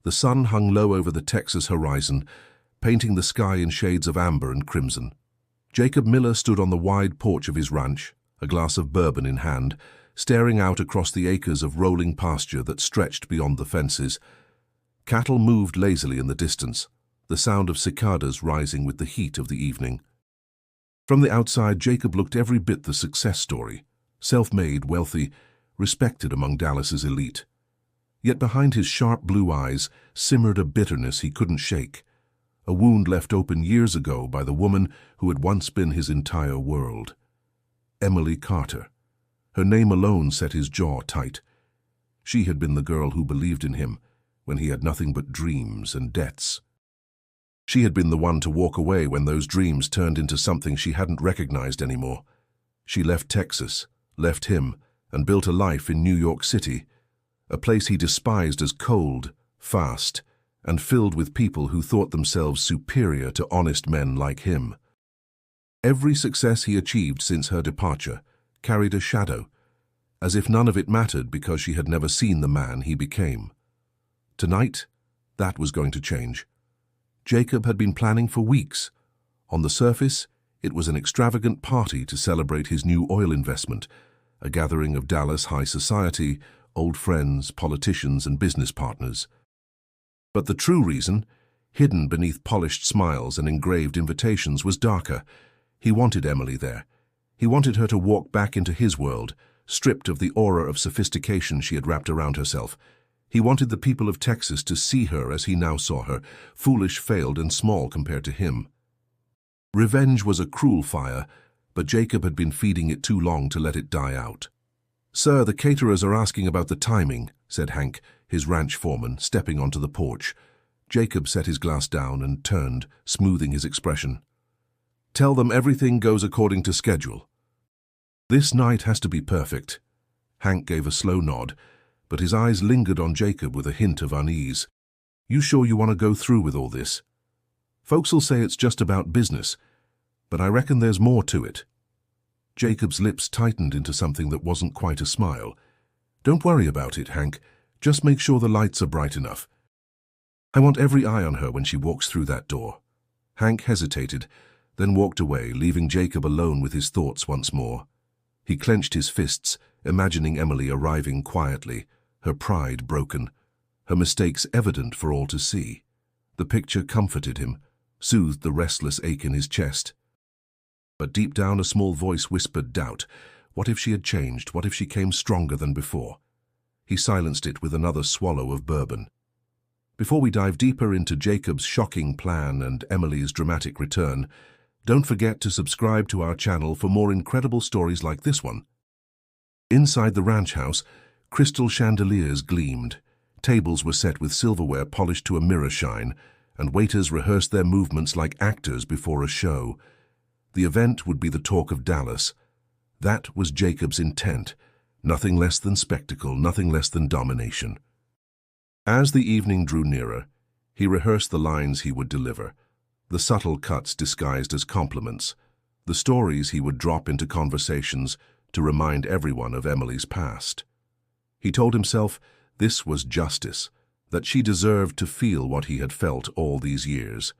The sun hung low over the Texas horizon, painting the sky in shades of amber and crimson. Jacob Miller stood on the wide porch of his ranch, a glass of bourbon in hand, staring out across the acres of rolling pasture that stretched beyond the fences. Cattle moved lazily in the distance, the sound of cicadas rising with the heat of the evening. From the outside, Jacob looked every bit the success story, self-made, wealthy, respected among Dallas's elite. Yet behind his sharp blue eyes simmered a bitterness he couldn't shake, a wound left open years ago by the woman who had once been his entire world. Emily Carter. Her name alone set his jaw tight. She had been the girl who believed in him when he had nothing but dreams and debts. She had been the one to walk away when those dreams turned into something she hadn't recognized anymore. She left Texas, left him, and built a life in New York City, a place he despised as cold, fast, and filled with people who thought themselves superior to honest men like him. Every success he achieved since her departure carried a shadow, as if none of it mattered because she had never seen the man he became. Tonight, that was going to change. Jacob had been planning for weeks. On the surface, it was an extravagant party to celebrate his new oil investment, a gathering of Dallas high society, old friends, politicians, and business partners. But the true reason, hidden beneath polished smiles and engraved invitations, was darker. He wanted Emily there. He wanted her to walk back into his world, stripped of the aura of sophistication she had wrapped around herself. He wanted the people of Texas to see her as he now saw her, foolish, failed, and small compared to him. Revenge was a cruel fire, but Jacob had been feeding it too long to let it die out. "Sir, the caterers are asking about the timing," said Hank, his ranch foreman, stepping onto the porch. Jacob set his glass down and turned, smoothing his expression. "Tell them everything goes according to schedule. This night has to be perfect." Hank gave a slow nod, but his eyes lingered on Jacob with a hint of unease. "You sure you want to go through with all this? Folks'll say it's just about business, but I reckon there's more to it." Jacob's lips tightened into something that wasn't quite a smile. "Don't worry about it, Hank. Just make sure the lights are bright enough. I want every eye on her when she walks through that door." Hank hesitated, then walked away, leaving Jacob alone with his thoughts once more. He clenched his fists, imagining Emily arriving quietly, her pride broken, her mistakes evident for all to see. The picture comforted him, soothed the restless ache in his chest. But deep down a small voice whispered doubt. What if she had changed? What if she came stronger than before? He silenced it with another swallow of bourbon. Before we dive deeper into Jacob's shocking plan and Emily's dramatic return, don't forget to subscribe to our channel for more incredible stories like this one. Inside the ranch house, crystal chandeliers gleamed. Tables were set with silverware polished to a mirror shine, and waiters rehearsed their movements like actors before a show. The event would be the talk of Dallas. That was Jacob's intent. Nothing less than spectacle, nothing less than domination. As the evening drew nearer, he rehearsed the lines he would deliver, the subtle cuts disguised as compliments, the stories he would drop into conversations to remind everyone of Emily's past. He told himself this was justice, that she deserved to feel what he had felt all these years.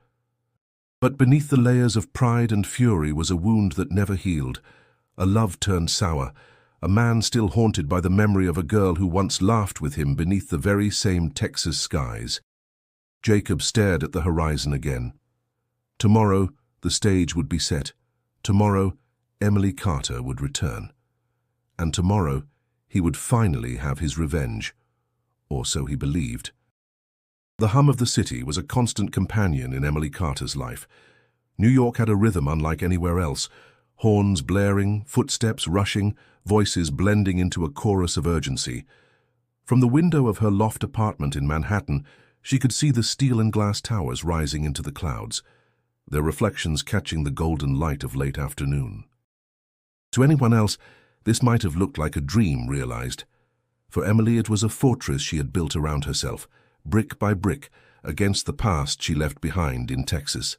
But beneath the layers of pride and fury was a wound that never healed, a love turned sour, a man still haunted by the memory of a girl who once laughed with him beneath the very same Texas skies. Jacob stared at the horizon again. Tomorrow, the stage would be set. Tomorrow, Emily Carter would return. And tomorrow, he would finally have his revenge. Or so he believed. The hum of the city was a constant companion in Emily Carter's life. New York had a rhythm unlike anywhere else, horns blaring, footsteps rushing, voices blending into a chorus of urgency. From the window of her loft apartment in Manhattan, she could see the steel and glass towers rising into the clouds, their reflections catching the golden light of late afternoon. To anyone else, this might have looked like a dream realized. For Emily, it was a fortress she had built around herself, brick by brick, against the past she left behind in Texas.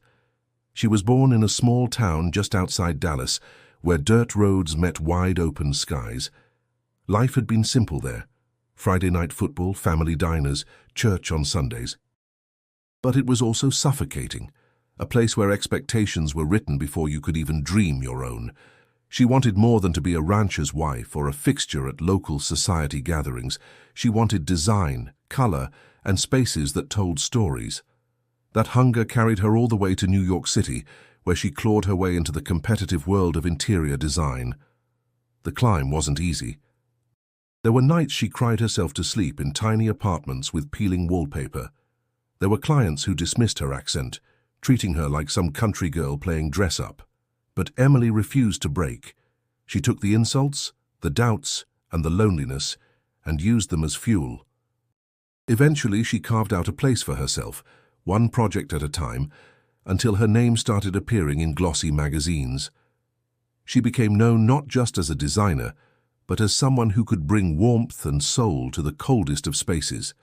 She was born in a small town just outside Dallas, where dirt roads met wide-open skies. Life had been simple there. Friday night football, family diners, church on Sundays. But it was also suffocating, a place where expectations were written before you could even dream your own. She wanted more than to be a rancher's wife or a fixture at local society gatherings. She wanted design, color, and spaces that told stories. That hunger carried her all the way to New York City, where she clawed her way into the competitive world of interior design. The climb wasn't easy. There were nights she cried herself to sleep in tiny apartments with peeling wallpaper. There were clients who dismissed her accent, treating her like some country girl playing dress-up. But Emily refused to break. She took the insults, the doubts, and the loneliness, and used them as fuel. Eventually, she carved out a place for herself, one project at a time, until her name started appearing in glossy magazines. She became known not just as a designer, but as someone who could bring warmth and soul to the coldest of spaces.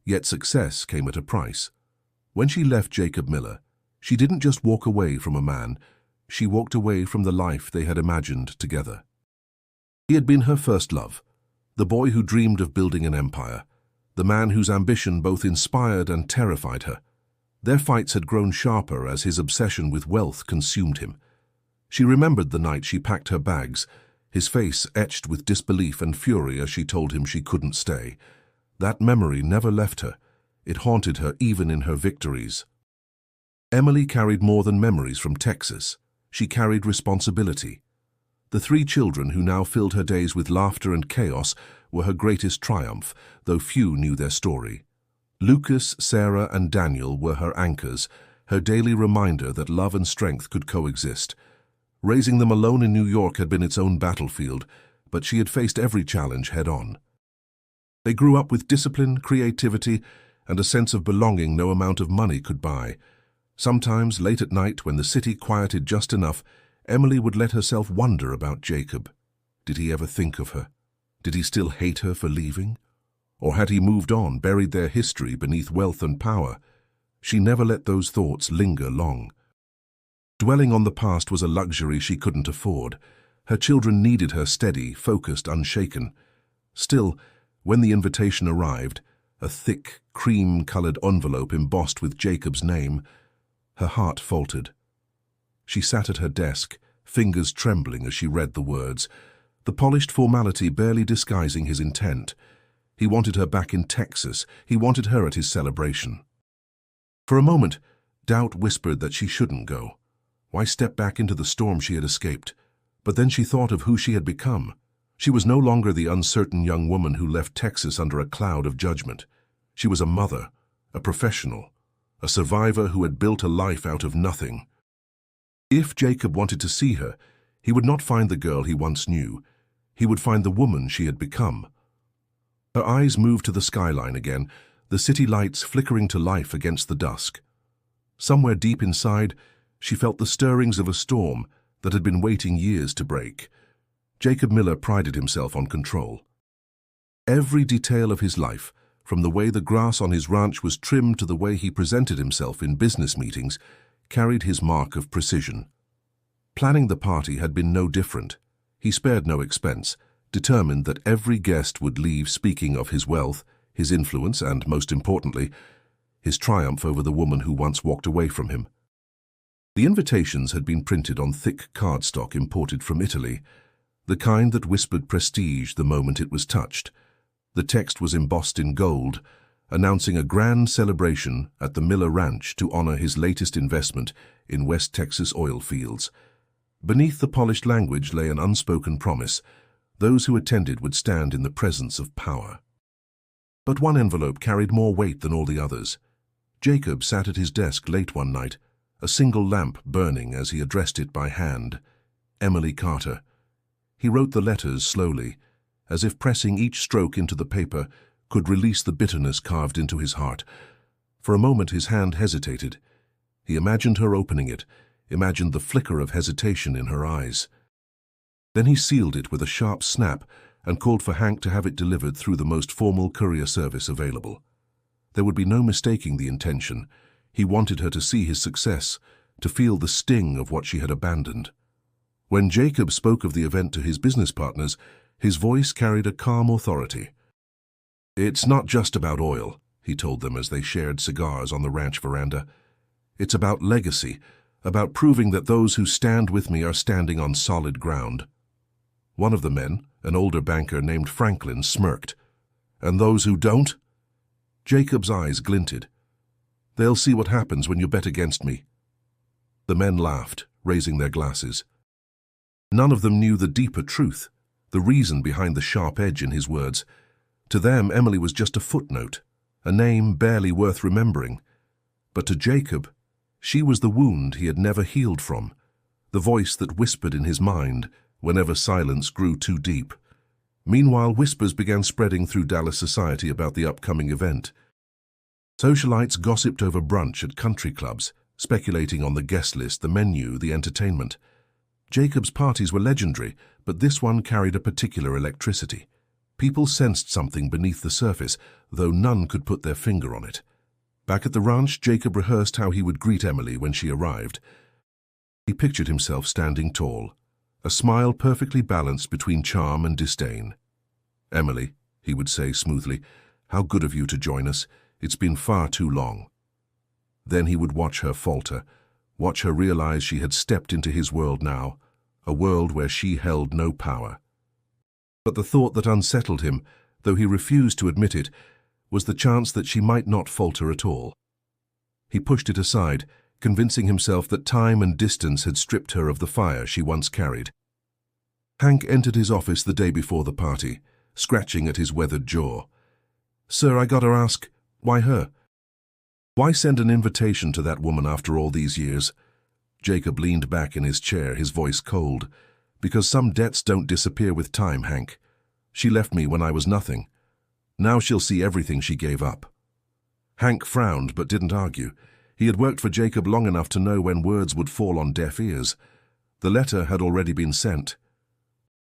Yet success came at a price. When she left Jacob Miller, she didn't just walk away from a man, she walked away from the life they had imagined together. He had been her first love, the boy who dreamed of building an empire, the man whose ambition both inspired and terrified her. Their fights had grown sharper as his obsession with wealth consumed him. She remembered the night she packed her bags, his face etched with disbelief and fury as she told him she couldn't stay. That memory never left her. It haunted her even in her victories. Emily carried more than memories from Texas. She carried responsibility. The 3 children who now filled her days with laughter and chaos were her greatest triumph, though few knew their story. Lucas, Sarah, and Daniel were her anchors, her daily reminder that love and strength could coexist. Raising them alone in New York had been its own battlefield, but she had faced every challenge head-on. They grew up with discipline, creativity, and a sense of belonging no amount of money could buy. Sometimes, late at night, when the city quieted just enough, Emily would let herself wonder about Jacob. Did he ever think of her? Did he still hate her for leaving? Or had he moved on, buried their history beneath wealth and power? She never let those thoughts linger long. Dwelling on the past was a luxury she couldn't afford. Her children needed her steady, focused, unshaken. Still, when the invitation arrived, a thick, cream-colored envelope embossed with Jacob's name, her heart faltered. She sat at her desk, fingers trembling as she read the words, the polished formality barely disguising his intent. He wanted her back in Texas. He wanted her at his celebration. For a moment, doubt whispered that she shouldn't go. Why step back into the storm she had escaped? But then she thought of who she had become. She was no longer the uncertain young woman who left Texas under a cloud of judgment. She was a mother, a professional, a survivor who had built a life out of nothing. If Jacob wanted to see her, he would not find the girl he once knew. He would find the woman she had become. Her eyes moved to the skyline again, the city lights flickering to life against the dusk. Somewhere deep inside, she felt the stirrings of a storm that had been waiting years to break. Jacob Miller prided himself on control. Every detail of his life, from the way the grass on his ranch was trimmed to the way he presented himself in business meetings, carried his mark of precision. Planning the party had been no different. He spared no expense, determined that every guest would leave speaking of his wealth, his influence, and, most importantly, his triumph over the woman who once walked away from him. The invitations had been printed on thick cardstock imported from Italy, the kind that whispered prestige the moment it was touched. The text was embossed in gold, announcing a grand celebration at the Miller Ranch to honor his latest investment in West Texas oil fields. Beneath the polished language lay an unspoken promise. Those who attended would stand in the presence of power. But one envelope carried more weight than all the others. Jacob sat at his desk late one night, a single lamp burning as he addressed it by hand. Emily Carter. He wrote the letters slowly, as if pressing each stroke into the paper could release the bitterness carved into his heart. For a moment his hand hesitated. He imagined her opening it, imagined the flicker of hesitation in her eyes. Then he sealed it with a sharp snap and called for Hank to have it delivered through the most formal courier service available. There would be no mistaking the intention. He wanted her to see his success, to feel the sting of what she had abandoned. When Jacob spoke of the event to his business partners, his voice carried a calm authority. "It's not just about oil," he told them as they shared cigars on the ranch veranda. "It's about legacy, about proving that those who stand with me are standing on solid ground." One of the men, an older banker named Franklin, smirked. "And those who don't?" Jacob's eyes glinted. "They'll see what happens when you bet against me." The men laughed, raising their glasses. None of them knew the deeper truth, the reason behind the sharp edge in his words. To them, Emily was just a footnote, a name barely worth remembering. But to Jacob, she was the wound he had never healed from, the voice that whispered in his mind whenever silence grew too deep. Meanwhile, whispers began spreading through Dallas society about the upcoming event. Socialites gossiped over brunch at country clubs, speculating on the guest list, the menu, the entertainment. Jacob's parties were legendary, but this one carried a particular electricity. People sensed something beneath the surface, though none could put their finger on it. Back at the ranch, Jacob rehearsed how he would greet Emily when she arrived. He pictured himself standing tall, a smile perfectly balanced between charm and disdain. "Emily," he would say smoothly, "how good of you to join us. It's been far too long." Then he would watch her falter, watch her realize she had stepped into his world now, a world where she held no power. But the thought that unsettled him, though he refused to admit it, was the chance that she might not falter at all. He pushed it aside, convincing himself that time and distance had stripped her of the fire she once carried. Hank entered his office the day before the party, scratching at his weathered jaw. "Sir, I gotta ask, why her? Why send an invitation to that woman after all these years?" Jacob leaned back in his chair, his voice cold. "Because some debts don't disappear with time, Hank. She left me when I was nothing. Now she'll see everything she gave up." Hank frowned but didn't argue. He had worked for Jacob long enough to know when words would fall on deaf ears. The letter had already been sent.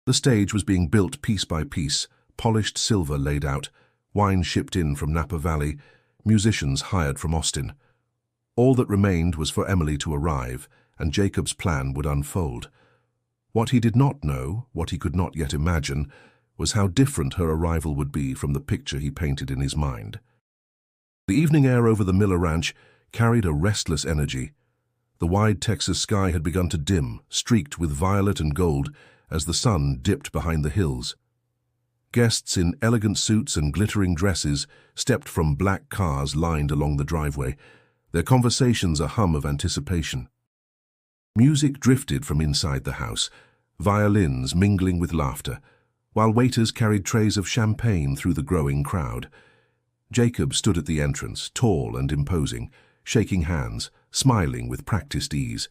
The stage was being built piece by piece, polished silver laid out, wine shipped in from Napa Valley, musicians hired from Austin. All that remained was for Emily to arrive, and Jacob's plan would unfold. What he did not know, what he could not yet imagine, was how different her arrival would be from the picture he painted in his mind. The evening air over the Miller Ranch carried a restless energy. The wide Texas sky had begun to dim, streaked with violet and gold, as the sun dipped behind the hills. Guests in elegant suits and glittering dresses stepped from black cars lined along the driveway, their conversations a hum of anticipation. Music drifted from inside the house, violins mingling with laughter, while waiters carried trays of champagne through the growing crowd. Jacob stood at the entrance, tall and imposing, shaking hands, smiling with practiced ease.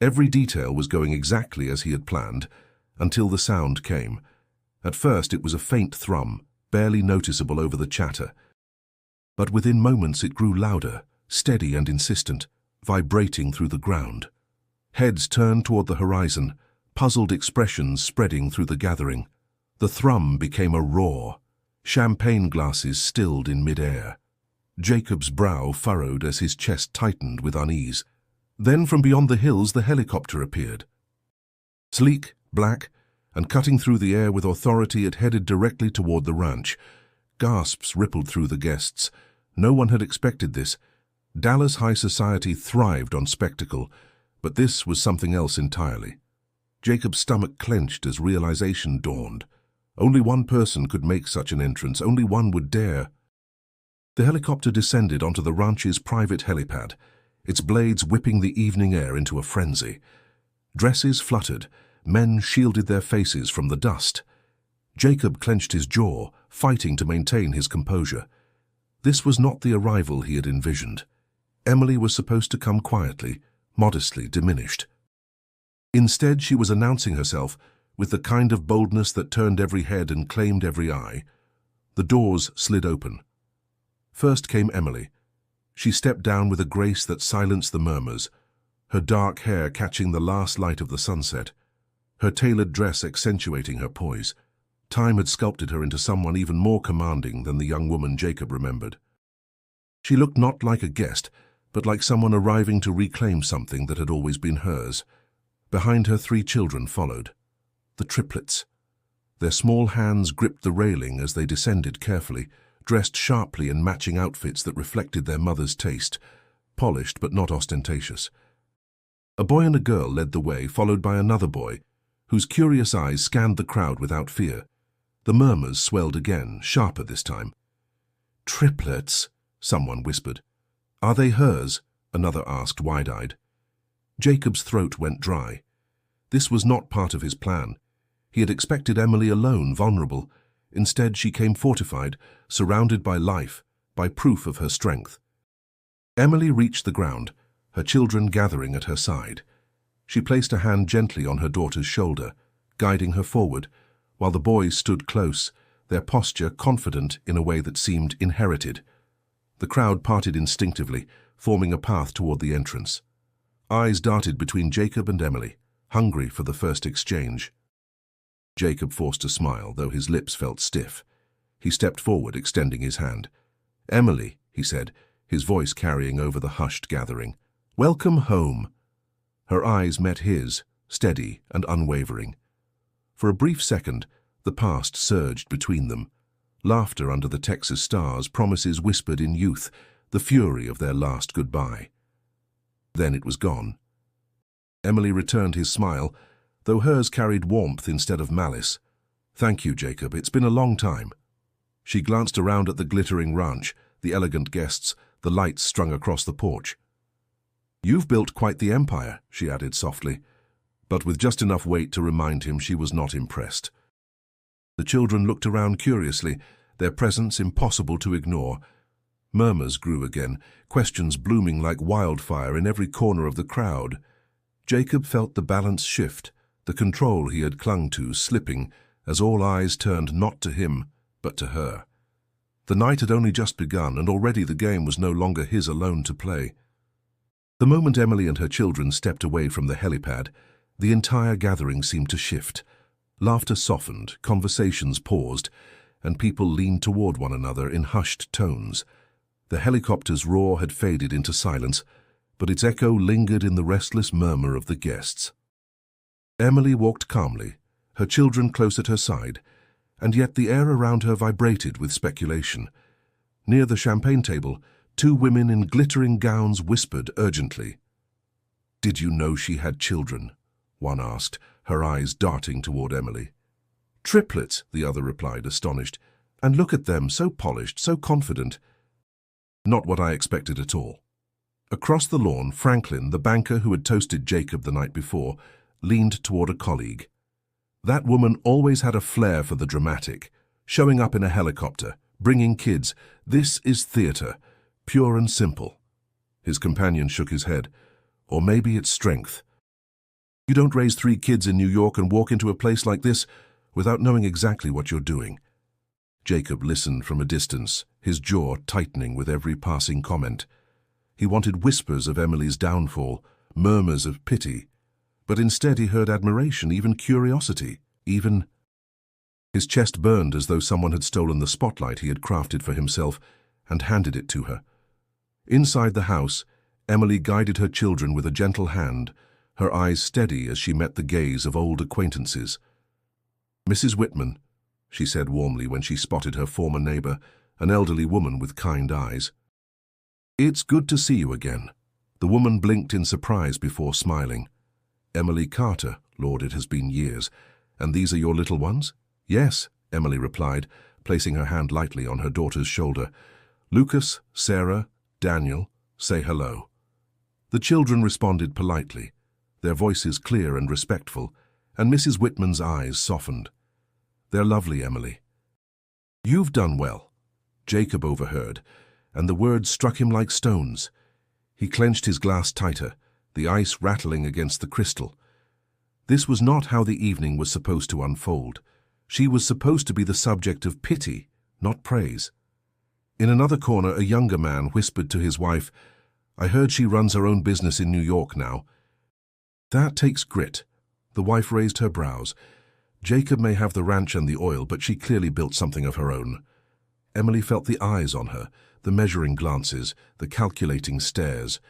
Every detail was going exactly as he had planned, until the sound came. At first it was a faint thrum, barely noticeable over the chatter. But within moments it grew louder, steady and insistent, vibrating through the ground. Heads turned toward the horizon, puzzled expressions spreading through the gathering. The thrum became a roar. Champagne glasses stilled in mid-air. Jacob's brow furrowed as his chest tightened with unease. Then from beyond the hills the helicopter appeared. Sleek, black, and cutting through the air with authority, it headed directly toward the ranch. Gasps rippled through the guests. No one had expected this. Dallas high society thrived on spectacle, but this was something else entirely. Jacob's stomach clenched as realization dawned. Only one person could make such an entrance, only one would dare. The helicopter descended onto the ranch's private helipad, its blades whipping the evening air into a frenzy. Dresses fluttered, men shielded their faces from the dust. Jacob clenched his jaw, fighting to maintain his composure. This was not the arrival he had envisioned. Emily was supposed to come quietly, modestly diminished. Instead, she was announcing herself with the kind of boldness that turned every head and claimed every eye. The doors slid open. First came Emily. She stepped down with a grace that silenced the murmurs, her dark hair catching the last light of the sunset, her tailored dress accentuating her poise. Time had sculpted her into someone even more commanding than the young woman Jacob remembered. She looked not like a guest, but like someone arriving to reclaim something that had always been hers. Behind her, 3 children followed. The Triplets. Their small hands gripped the railing as they descended carefully, dressed sharply in matching outfits that reflected their mother's taste, polished but not ostentatious. A boy and a girl led the way, followed by another boy, whose curious eyes scanned the crowd without fear. The murmurs swelled again, sharper this time. "Triplets," someone whispered. "Are they hers?" another asked, wide-eyed. Jacob's throat went dry. This was not part of his plan. He had expected Emily alone, vulnerable. Instead, she came fortified, surrounded by life, by proof of her strength. Emily reached the ground, her children gathering at her side. She placed a hand gently on her daughter's shoulder, guiding her forward, while the boys stood close, their posture confident in a way that seemed inherited. The crowd parted instinctively, forming a path toward the entrance. Eyes darted between Jacob and Emily, hungry for the first exchange. Jacob forced a smile, though his lips felt stiff. He stepped forward, extending his hand. "Emily," he said, his voice carrying over the hushed gathering. "Welcome home." Her eyes met his, steady and unwavering. For a brief second, the past surged between them. Laughter under the Texas stars, promises whispered in youth, the fury of their last goodbye. Then it was gone. Emily returned his smile, though hers carried warmth instead of malice. "Thank you, Jacob. It's been a long time." She glanced around at the glittering ranch, the elegant guests, the lights strung across the porch. "You've built quite the empire," she added softly, but with just enough weight to remind him she was not impressed. The children looked around curiously, their presence impossible to ignore. Murmurs grew again, questions blooming like wildfire in every corner of the crowd. Jacob felt the balance shift, the control he had clung to slipping as all eyes turned not to him, but to her. The night had only just begun, and already the game was no longer his alone to play. The moment Emily and her children stepped away from the helipad, the entire gathering seemed to shift. Laughter softened, conversations paused, and people leaned toward one another in hushed tones. The helicopter's roar had faded into silence, but its echo lingered in the restless murmur of the guests. Emily walked calmly, her children close at her side, and yet the air around her vibrated with speculation. Near the champagne table, two women in glittering gowns whispered urgently. "Did you know she had children?" one asked, her eyes darting toward Emily. "Triplets," the other replied, astonished. "And look at them, so polished, so confident." Not what I expected at all. Across the lawn, Franklin, the banker who had toasted Jacob the night before, leaned toward a colleague. That woman always had a flair for the dramatic, showing up in a helicopter, bringing kids. This is theater, pure and simple. His companion shook his head. Or maybe it's strength. You don't raise 3 kids in New York and walk into a place like this without knowing exactly what you're doing. Jacob listened from a distance, his jaw tightening with every passing comment. He wanted whispers of Emily's downfall, murmurs of pity, but instead he heard admiration, even curiosity, even... His chest burned as though someone had stolen the spotlight he had crafted for himself and handed it to her. Inside the house, Emily guided her children with a gentle hand, her eyes steady as she met the gaze of old acquaintances. "Mrs. Whitman," she said warmly when she spotted her former neighbor, an elderly woman with kind eyes. "It's good to see you again." The woman blinked in surprise before smiling. "Emily Carter, Lord, it has been years. And these are your little ones?" "Yes," Emily replied, placing her hand lightly on her daughter's shoulder. "Lucas, Sarah, Daniel, say hello." The children responded politely, their voices clear and respectful, and Mrs. Whitman's eyes softened. "They're lovely, Emily." "You've done well," Jacob overheard, and the words struck him like stones. He clenched his glass tighter, the ice rattling against the crystal. This was not how the evening was supposed to unfold. She was supposed to be the subject of pity, not praise. In another corner, a younger man whispered to his wife, "I heard she runs her own business in New York now." "That takes grit." The wife raised her brows. Jacob may have the ranch and the oil, but she clearly built something of her own. Emily felt the eyes on her, the measuring glances, the calculating stares.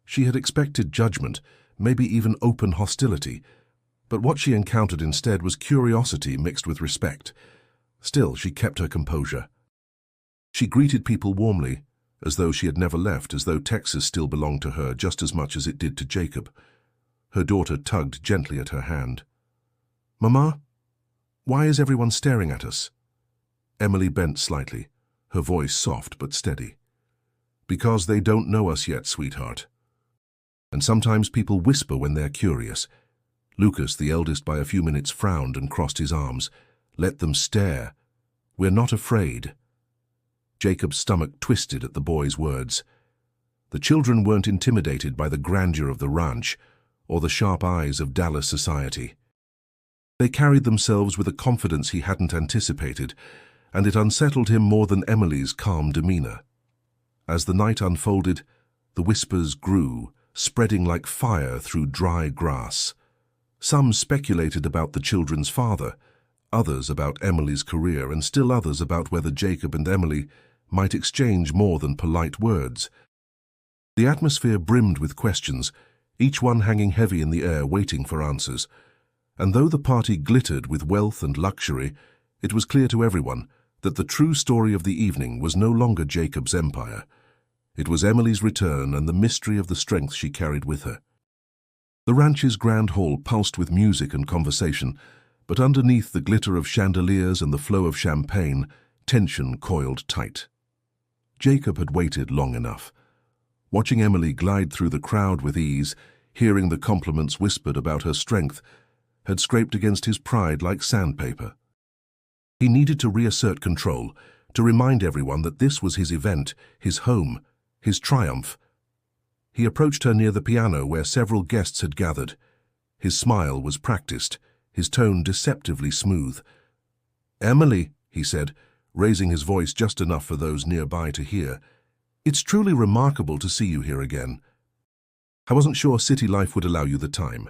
She had expected judgment, maybe even open hostility, But what she encountered instead was curiosity mixed with respect. Still, she kept her composure. She greeted people warmly, as though she had never left, as though Texas still belonged to her just as much as it did to Jacob. Her daughter tugged gently at her hand. "Mama, why is everyone staring at us?" Emily bent slightly, her voice soft but steady. "Because they don't know us yet, sweetheart. And sometimes people whisper when they're curious." Lucas, the eldest by a few minutes, frowned and crossed his arms. "Let them stare. We're not afraid." Jacob's stomach twisted at the boy's words. The children weren't intimidated by the grandeur of the ranch or the sharp eyes of Dallas society. They carried themselves with a confidence he hadn't anticipated, and it unsettled him more than Emily's calm demeanor. As the night unfolded, the whispers grew, spreading like fire through dry grass. Some speculated about the children's father, others about Emily's career, and still others about whether Jacob and Emily might exchange more than polite words. The atmosphere brimmed with questions, each one hanging heavy in the air waiting for answers. And though the party glittered with wealth and luxury, it was clear to everyone that the true story of the evening was no longer Jacob's empire. It was Emily's return and the mystery of the strength she carried with her. The ranch's grand hall pulsed with music and conversation, but underneath the glitter of chandeliers and the flow of champagne, tension coiled tight. Jacob had waited long enough. Watching Emily glide through the crowd with ease, hearing the compliments whispered about her strength, had scraped against his pride like sandpaper. He needed to reassert control, to remind everyone that this was his event, his home, his triumph. He approached her near the piano where several guests had gathered. His smile was practiced, his tone deceptively smooth. "Emily," he said, raising his voice just enough for those nearby to hear, "it's truly remarkable to see you here again. I wasn't sure city life would allow you the time."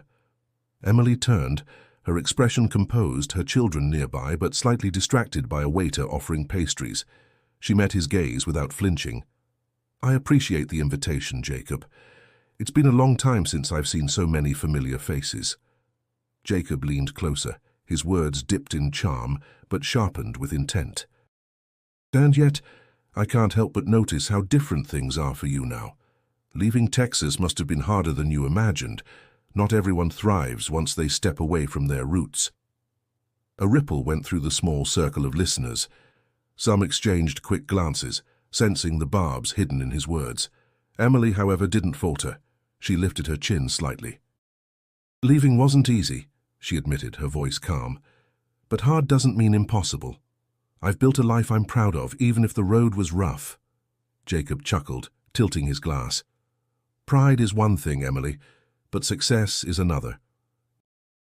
Emily turned, her expression composed, her children nearby but slightly distracted by a waiter offering pastries. She met his gaze without flinching. "I appreciate the invitation, Jacob. It's been a long time since I've seen so many familiar faces." Jacob leaned closer, his words dipped in charm but sharpened with intent. "And yet, I can't help but notice how different things are for you now. Leaving Texas must have been harder than you imagined. Not everyone thrives once they step away from their roots." A ripple went through the small circle of listeners. Some exchanged quick glances, sensing the barbs hidden in his words. Emily, however, didn't falter. She lifted her chin slightly. "Leaving wasn't easy," she admitted, her voice calm. "But hard doesn't mean impossible. I've built a life I'm proud of, even if the road was rough." Jacob chuckled, tilting his glass. "Pride is one thing, Emily, but success is another.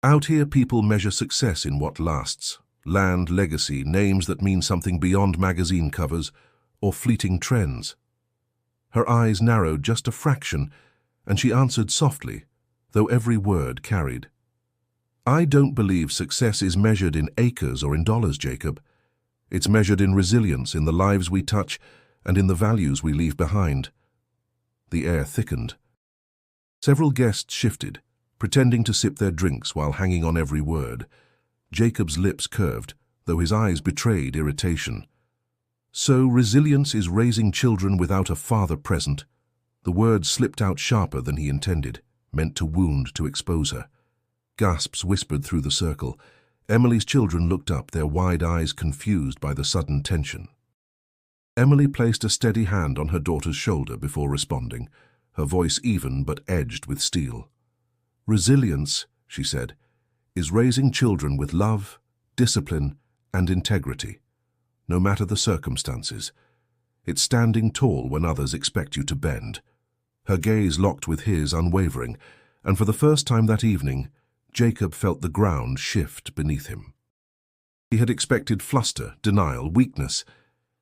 Out here people measure success in what lasts. Land, legacy, names that mean something beyond magazine covers or fleeting trends." Her eyes narrowed just a fraction, and she answered softly, though every word carried. "I don't believe success is measured in acres or in dollars, Jacob. It's measured in resilience, in the lives we touch, and in the values we leave behind." The air thickened. Several guests shifted, pretending to sip their drinks while hanging on every word. Jacob's lips curved, though his eyes betrayed irritation. "So resilience is raising children without a father present." The words slipped out sharper than he intended, meant to wound, to expose her. Gasps whispered through the circle. Emily's children looked up, their wide eyes confused by the sudden tension. Emily placed a steady hand on her daughter's shoulder before responding, her voice even but edged with steel. "Resilience," she said, "is raising children with love, discipline, and integrity, no matter the circumstances. It's standing tall when others expect you to bend." Her gaze locked with his, unwavering, and for the first time that evening, Jacob felt the ground shift beneath him. He had expected fluster, denial, weakness.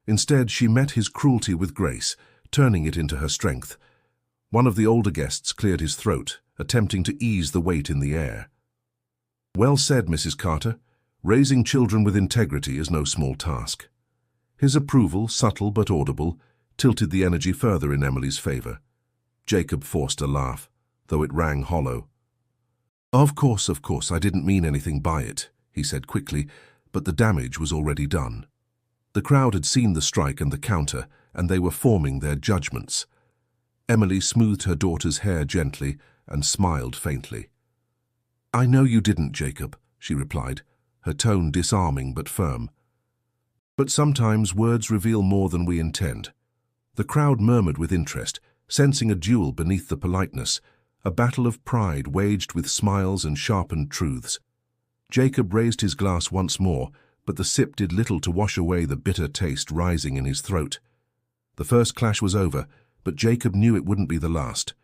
Instead, she met his cruelty with grace, turning it into her strength. One of the older guests cleared his throat, attempting to ease the weight in the air. "Well said, Mrs. Carter. Raising children with integrity is no small task." His approval, subtle but audible, tilted the energy further in Emily's favor. Jacob forced a laugh, though it rang hollow. Of course, I didn't mean anything by it, he said quickly, but the damage was already done. The crowd had seen the strike and the counter, and they were forming their judgments. Emily smoothed her daughter's hair gently and smiled faintly. "I know you didn't, Jacob," she replied, her tone disarming but firm. "But sometimes words reveal more than we intend." The crowd murmured with interest, sensing a duel beneath the politeness, a battle of pride waged with smiles and sharpened truths. Jacob raised his glass once more, but the sip did little to wash away the bitter taste rising in his throat. The first clash was over, but Jacob knew it wouldn't be the last.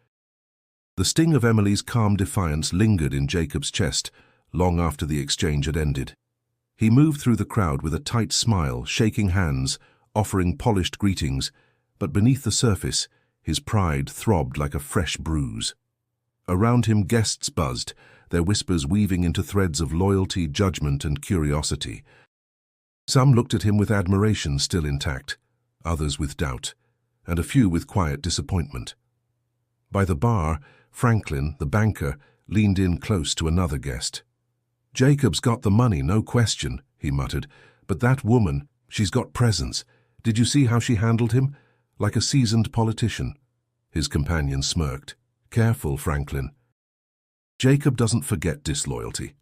The sting of Emily's calm defiance lingered in Jacob's chest long after the exchange had ended. He moved through the crowd with a tight smile, shaking hands, offering polished greetings, but beneath the surface, his pride throbbed like a fresh bruise. Around him guests buzzed, their whispers weaving into threads of loyalty, judgment, and curiosity. Some looked at him with admiration still intact, others with doubt, and a few with quiet disappointment. By the bar, Franklin, the banker, leaned in close to another guest. "Jacob's got the money, no question," he muttered, "but that woman, she's got presence. Did you see how she handled him? Like a seasoned politician." His companion smirked. "Careful, Franklin." "Jacob doesn't forget disloyalty."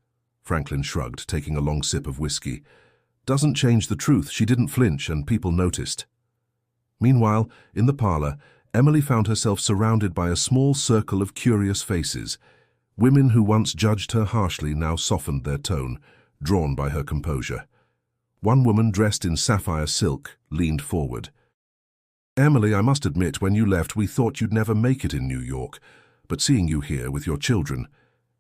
Franklin shrugged, taking a long sip of whiskey. "Doesn't change the truth. She didn't flinch, and people noticed." Meanwhile, in the parlor, Emily found herself surrounded by a small circle of curious faces. Women who once judged her harshly now softened their tone, drawn by her composure. One woman dressed in sapphire silk leaned forward. "Emily, I must admit, when you left, we thought you'd never make it in New York. But seeing you here with your children,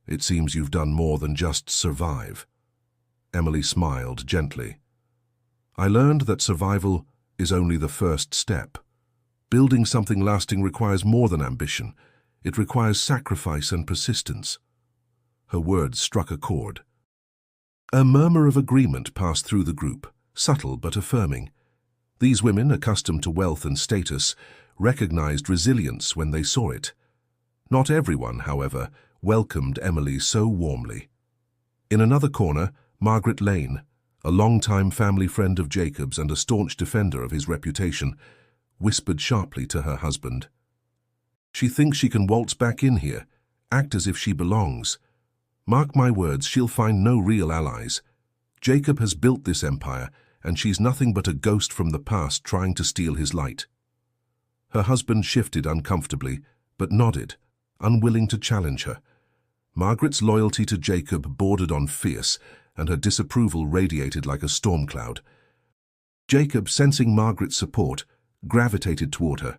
it seems you've done more than just survive." Emily smiled gently. "I learned that survival is only the first step. Building something lasting requires more than ambition. It requires sacrifice and persistence." Her words struck a chord. A murmur of agreement passed through the group, subtle but affirming. These women, accustomed to wealth and status, recognized resilience when they saw it. Not everyone, however, welcomed Emily so warmly. In another corner, Margaret Lane, a long-time family friend of Jacob's and a staunch defender of his reputation, whispered sharply to her husband. "She thinks she can waltz back in here, act as if she belongs. Mark my words, she'll find no real allies. Jacob has built this empire, and she's nothing but a ghost from the past trying to steal his light." Her husband shifted uncomfortably, but nodded, unwilling to challenge her. Margaret's loyalty to Jacob bordered on fierce, and her disapproval radiated like a storm cloud. Jacob, sensing Margaret's support, gravitated toward her.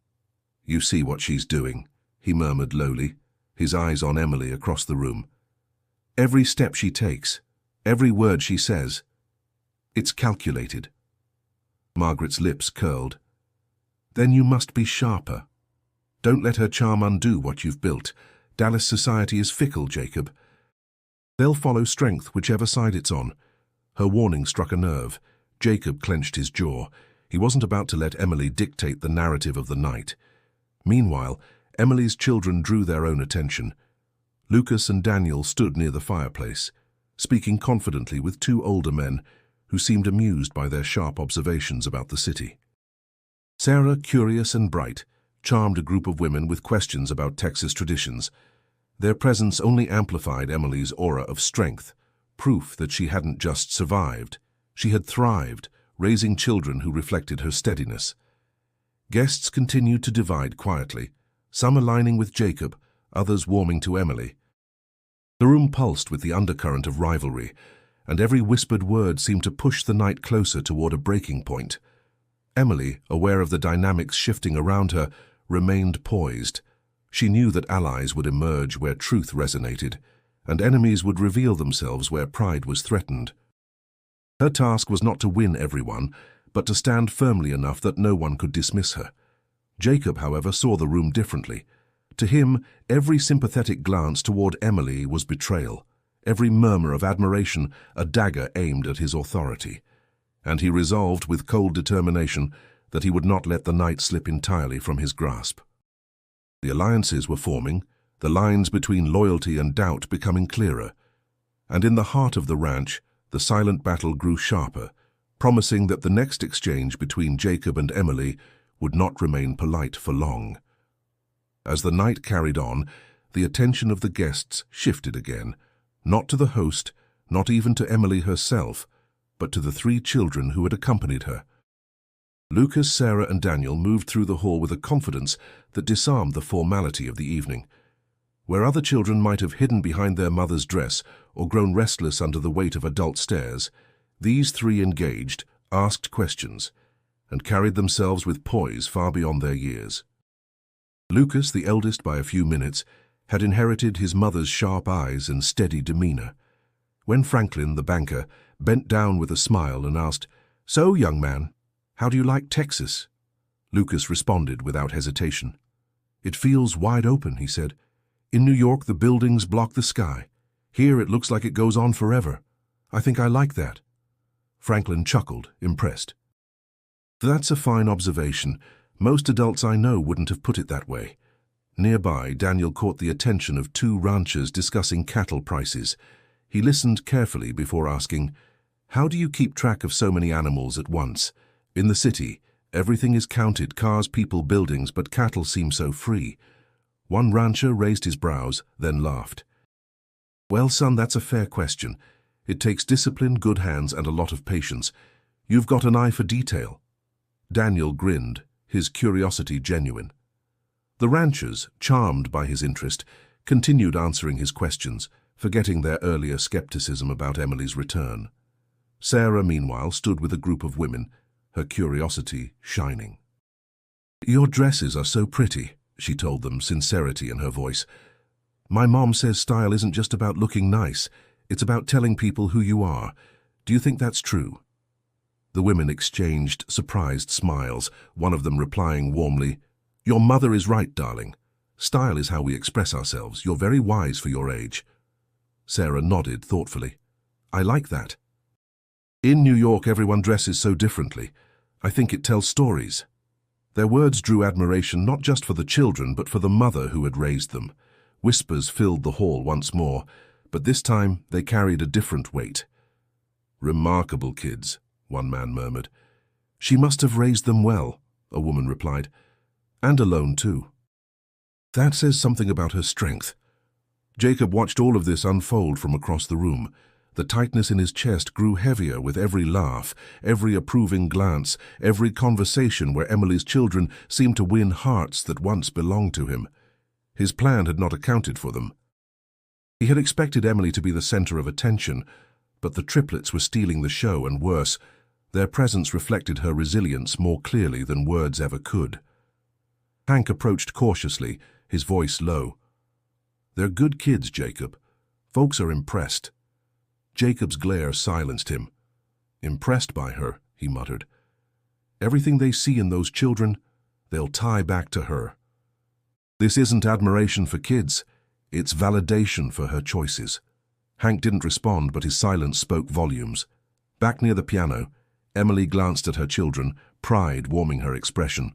"You see what she's doing," he murmured lowly, his eyes on Emily across the room. "Every step she takes, every word she says, it's calculated." Margaret's lips curled. "Then you must be sharper. Don't let her charm undo what you've built. Dallas society is fickle, Jacob. They'll follow strength whichever side it's on." Her warning struck a nerve. Jacob clenched his jaw. He wasn't about to let Emily dictate the narrative of the night. Meanwhile, Emily's children drew their own attention. Lucas and Daniel stood near the fireplace, speaking confidently with two older men who seemed amused by their sharp observations about the city. Sarah, curious and bright, charmed a group of women with questions about Texas traditions. Their presence only amplified Emily's aura of strength, proof that she hadn't just survived. She had thrived, raising children who reflected her steadiness. Guests continued to divide quietly, some aligning with Jacob, others warming to Emily. The room pulsed with the undercurrent of rivalry, and every whispered word seemed to push the night closer toward a breaking point. Emily, aware of the dynamics shifting around her, remained poised. She knew that allies would emerge where truth resonated, and enemies would reveal themselves where pride was threatened. Her task was not to win everyone, but to stand firmly enough that no one could dismiss her. Jacob, however, saw the room differently. To him, every sympathetic glance toward Emily was betrayal, every murmur of admiration a dagger aimed at his authority. And he resolved with cold determination that he would not let the night slip entirely from his grasp. The alliances were forming, the lines between loyalty and doubt becoming clearer. And in the heart of the ranch, the silent battle grew sharper, promising that the next exchange between Jacob and Emily would not remain polite for long. As the night carried on, the attention of the guests shifted again, not to the host, not even to Emily herself, but to the 3 children who had accompanied her. Lucas, Sarah, and Daniel moved through the hall with a confidence that disarmed the formality of the evening. Where other children might have hidden behind their mother's dress or grown restless under the weight of adult stares, these 3 engaged, asked questions, and carried themselves with poise far beyond their years. Lucas, the eldest by a few minutes, had inherited his mother's sharp eyes and steady demeanor. When Franklin, the banker, bent down with a smile and asked, "So, young man, how do you like Texas?" Lucas responded without hesitation. "It feels wide open," he said. "In New York, the buildings block the sky. Here, it looks like it goes on forever. I think I like that." Franklin chuckled, impressed. "That's a fine observation. Most adults I know wouldn't have put it that way." Nearby, Daniel caught the attention of 2 ranchers discussing cattle prices. He listened carefully before asking, "How do you keep track of so many animals at once? In the city, everything is counted, cars, people, buildings, but cattle seem so free." One rancher raised his brows, then laughed. "Well, son, that's a fair question. It takes discipline, good hands, and a lot of patience. You've got an eye for detail." Daniel grinned, his curiosity genuine. The ranchers, charmed by his interest, continued answering his questions, forgetting their earlier skepticism about Emily's return. Sarah, meanwhile, stood with a group of women, her curiosity shining. "Your dresses are so pretty," she told them, sincerity in her voice. "My mom says style isn't just about looking nice, it's about telling people who you are. Do you think that's true?" The women exchanged surprised smiles, one of them replying warmly, "Your mother is right, darling. Style is how we express ourselves. You're very wise for your age." Sarah nodded thoughtfully. "I like that. In New York, everyone dresses so differently. I think it tells stories." Their words drew admiration not just for the children, but for the mother who had raised them. Whispers filled the hall once more, but this time they carried a different weight. "Remarkable kids," one man murmured. "She must have raised them well," a woman replied. "And alone, too." "That says something about her strength." Jacob watched all of this unfold from across the room. The tightness in his chest grew heavier with every laugh, every approving glance, every conversation where Emily's children seemed to win hearts that once belonged to him. His plan had not accounted for them. He had expected Emily to be the center of attention, but the triplets were stealing the show, and worse, their presence reflected her resilience more clearly than words ever could. Hank approached cautiously, his voice low. "They're good kids, Jacob. Folks are impressed." Jacob's glare silenced him. "Impressed by her," he muttered. "Everything they see in those children, they'll tie back to her. This isn't admiration for kids, it's validation for her choices." Hank didn't respond, but his silence spoke volumes. Back near the piano, Emily glanced at her children, pride warming her expression.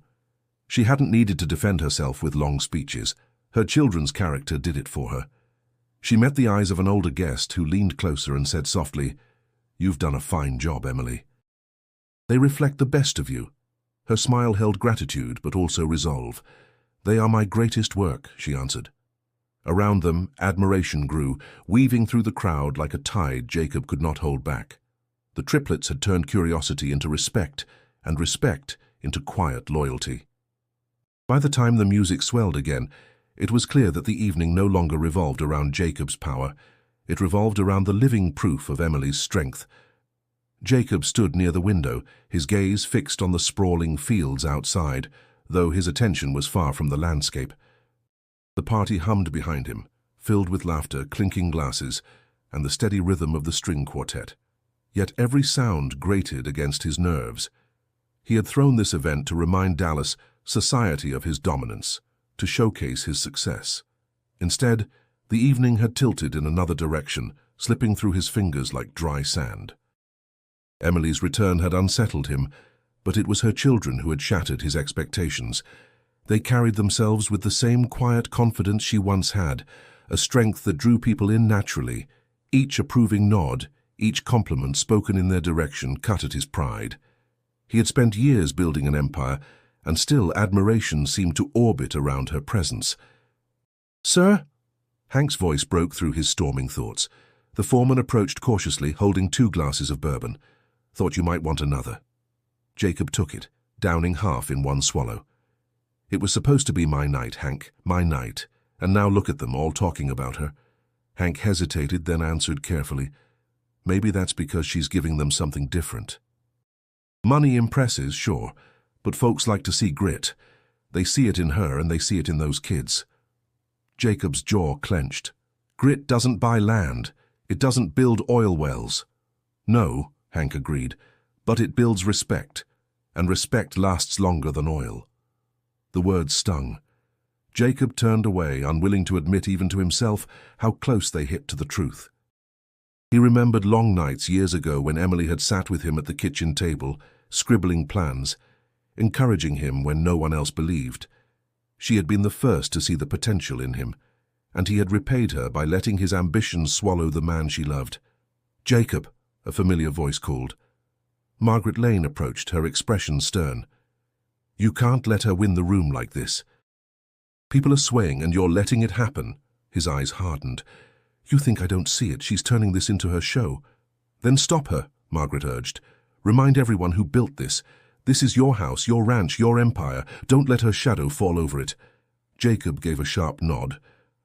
She hadn't needed to defend herself with long speeches. Her children's character did it for her. She met the eyes of an older guest who leaned closer and said softly, "You've done a fine job, Emily. They reflect the best of you." Her smile held gratitude, but also resolve. "They are my greatest work," she answered. Around them, admiration grew, weaving through the crowd like a tide Jacob could not hold back. The triplets had turned curiosity into respect, and respect into quiet loyalty. By the time the music swelled again, it was clear that the evening no longer revolved around Jacob's power. It revolved around the living proof of Emily's strength. Jacob stood near the window, his gaze fixed on the sprawling fields outside, though his attention was far from the landscape. The party hummed behind him, filled with laughter, clinking glasses, and the steady rhythm of the string quartet. Yet every sound grated against his nerves. He had thrown this event to remind Dallas society of his dominance, to showcase his success. Instead, the evening had tilted in another direction, slipping through his fingers like dry sand. Emily's return had unsettled him, but it was her children who had shattered his expectations. They carried themselves with the same quiet confidence she once had, a strength that drew people in naturally. Each approving nod, each compliment spoken in their direction cut at his pride. He had spent years building an empire, and still admiration seemed to orbit around her presence. "Sir?" Hank's voice broke through his storming thoughts. The foreman approached cautiously, holding 2 glasses of bourbon. "Thought you might want another." Jacob took it, downing half in one swallow. "It was supposed to be my night, Hank, my night, and now look at them, all talking about her." Hank hesitated, then answered carefully, "Maybe that's because she's giving them something different. Money impresses, sure, but folks like to see grit. They see it in her and they see it in those kids." Jacob's jaw clenched. "Grit doesn't buy land. It doesn't build oil wells." "No," Hank agreed, "but it builds respect, and respect lasts longer than oil." The words stung. Jacob turned away, unwilling to admit even to himself how close they hit to the truth. He remembered long nights years ago when Emily had sat with him at the kitchen table, scribbling plans, encouraging him when no one else believed. She had been the first to see the potential in him, and he had repaid her by letting his ambitions swallow the man she loved. "Jacob," a familiar voice called. Margaret Lane approached, her expression stern. "You can't let her win the room like this. People are swaying and you're letting it happen." His eyes hardened. "You think I don't see it? She's turning this into her show." "Then stop her," Margaret urged. "Remind everyone who built this. This is your house, your ranch, your empire. Don't let her shadow fall over it." Jacob gave a sharp nod,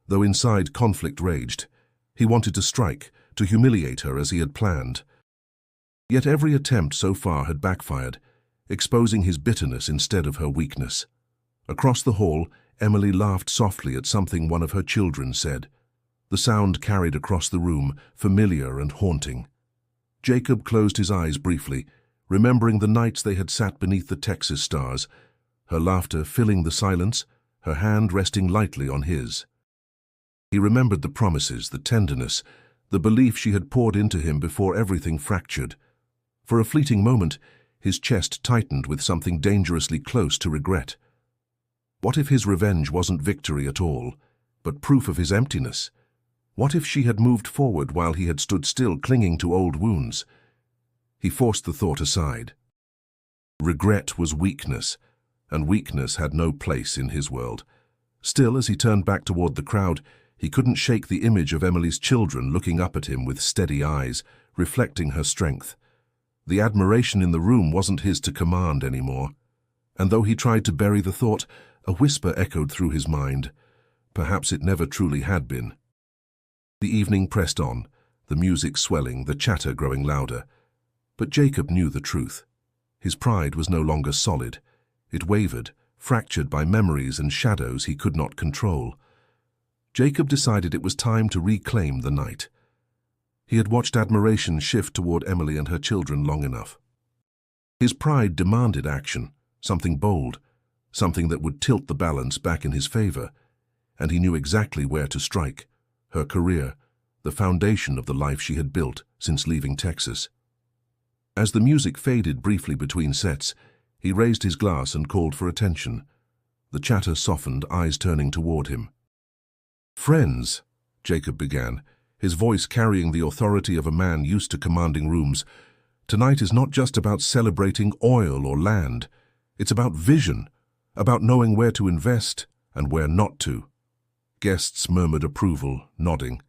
though inside conflict raged. He wanted to strike, to humiliate her as he had planned. Yet every attempt so far had backfired, exposing his bitterness instead of her weakness. Across the hall, Emily laughed softly at something one of her children said. The sound carried across the room, familiar and haunting. Jacob closed his eyes briefly, remembering the nights they had sat beneath the Texas stars, her laughter filling the silence, her hand resting lightly on his. He remembered the promises, the tenderness, the belief she had poured into him before everything fractured. For a fleeting moment, his chest tightened with something dangerously close to regret. What if his revenge wasn't victory at all, but proof of his emptiness? What if she had moved forward while he had stood still, clinging to old wounds? He forced the thought aside. Regret was weakness, and weakness had no place in his world. Still, as he turned back toward the crowd, he couldn't shake the image of Emily's children looking up at him with steady eyes, reflecting her strength. The admiration in the room wasn't his to command anymore. And though he tried to bury the thought, a whisper echoed through his mind. Perhaps it never truly had been. The evening pressed on, the music swelling, the chatter growing louder. But Jacob knew the truth. His pride was no longer solid. It wavered, fractured by memories and shadows he could not control. Jacob decided it was time to reclaim the night. He had watched admiration shift toward Emily and her children long enough. His pride demanded action, something bold, something that would tilt the balance back in his favor, and he knew exactly where to strike: her career, the foundation of the life she had built since leaving Texas. As the music faded briefly between sets, he raised his glass and called for attention. The chatter softened, eyes turning toward him. "Friends," Jacob began, his voice carrying the authority of a man used to commanding rooms, "tonight is not just about celebrating oil or land. It's about vision, about knowing where to invest and where not to." Guests murmured approval, nodding.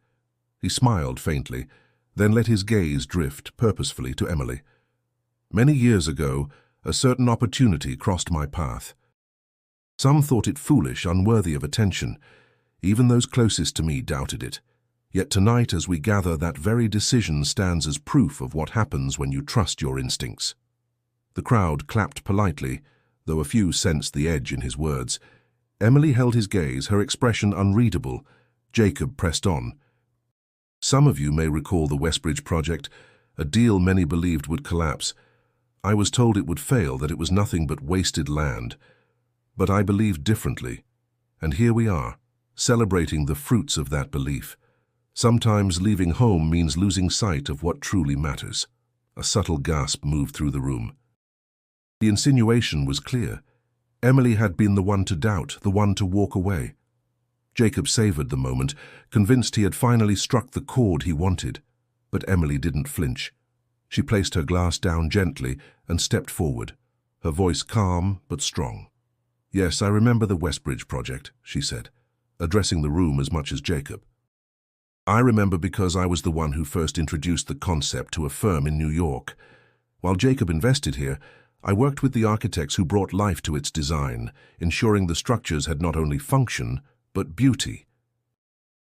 He smiled faintly, then let his gaze drift purposefully to Emily. "Many years ago, a certain opportunity crossed my path. Some thought it foolish, unworthy of attention. Even those closest to me doubted it. Yet tonight, as we gather, that very decision stands as proof of what happens when you trust your instincts." The crowd clapped politely, though a few sensed the edge in his words. Emily held his gaze, her expression unreadable. Jacob pressed on. "Some of you may recall the Westbridge project, a deal many believed would collapse. I was told it would fail, that it was nothing but wasted land. But I believed differently. And here we are, celebrating the fruits of that belief. Sometimes leaving home means losing sight of what truly matters." A subtle gasp moved through the room. The insinuation was clear. Emily had been the one to doubt, the one to walk away. Jacob savored the moment, convinced he had finally struck the chord he wanted. But Emily didn't flinch. She placed her glass down gently and stepped forward, her voice calm but strong. "Yes, I remember the Westbridge project," she said, addressing the room as much as Jacob. "I remember because I was the one who first introduced the concept to a firm in New York. While Jacob invested here, I worked with the architects who brought life to its design, ensuring the structures had not only function, but beauty.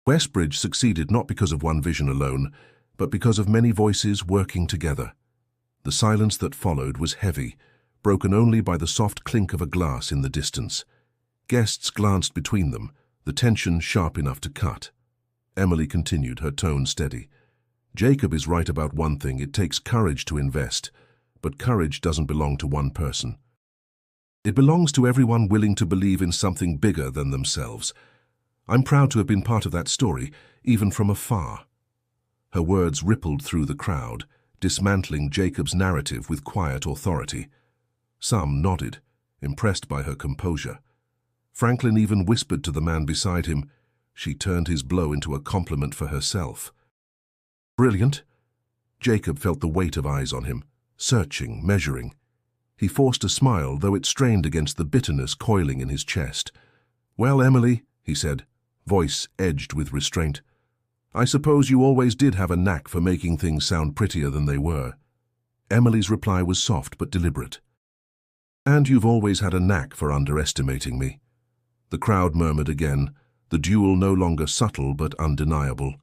Westbridge succeeded not because of one vision alone, but because of many voices working together. The silence that followed was heavy, broken only by the soft clink of a glass in the distance. Guests glanced between them, the tension sharp enough to cut. Emily continued, her tone steady. "Jacob is right about one thing: it takes courage to invest, but courage doesn't belong to one person. It belongs to everyone willing to believe in something bigger than themselves. I'm proud to have been part of that story, even from afar." Her words rippled through the crowd, dismantling Jacob's narrative with quiet authority. Some nodded, impressed by her composure. Franklin even whispered to the man beside him. She turned his blow into a compliment for herself. "Brilliant." Jacob felt the weight of eyes on him, searching, measuring. He forced a smile, though it strained against the bitterness coiling in his chest. "Well, Emily," he said, voice edged with restraint, "I suppose you always did have a knack for making things sound prettier than they were." Emily's reply was soft but deliberate. "And you've always had a knack for underestimating me." The crowd murmured again, the duel no longer subtle but undeniable.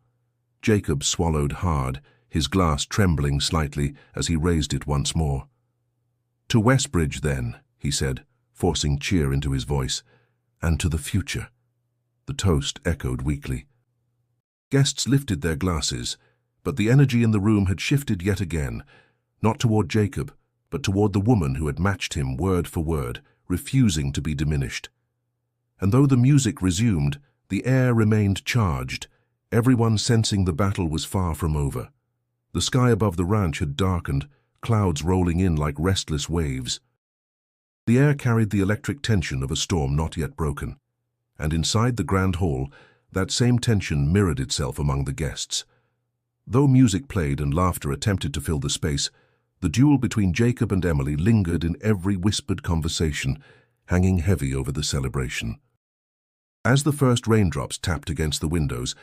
Jacob swallowed hard, his glass trembling slightly as he raised it once more. "To Westbridge, then," he said, forcing cheer into his voice, "and to the future." The toast echoed weakly. Guests lifted their glasses, but the energy in the room had shifted yet again, not toward Jacob, but toward the woman who had matched him word for word, refusing to be diminished. And though the music resumed, the air remained charged, everyone sensing the battle was far from over. The sky above the ranch had darkened, clouds rolling in like restless waves. The air carried the electric tension of a storm not yet broken, and inside the grand hall, that same tension mirrored itself among the guests. Though music played and laughter attempted to fill the space, the duel between Jacob and Emily lingered in every whispered conversation, hanging heavy over the celebration. As the first raindrops tapped against the windows,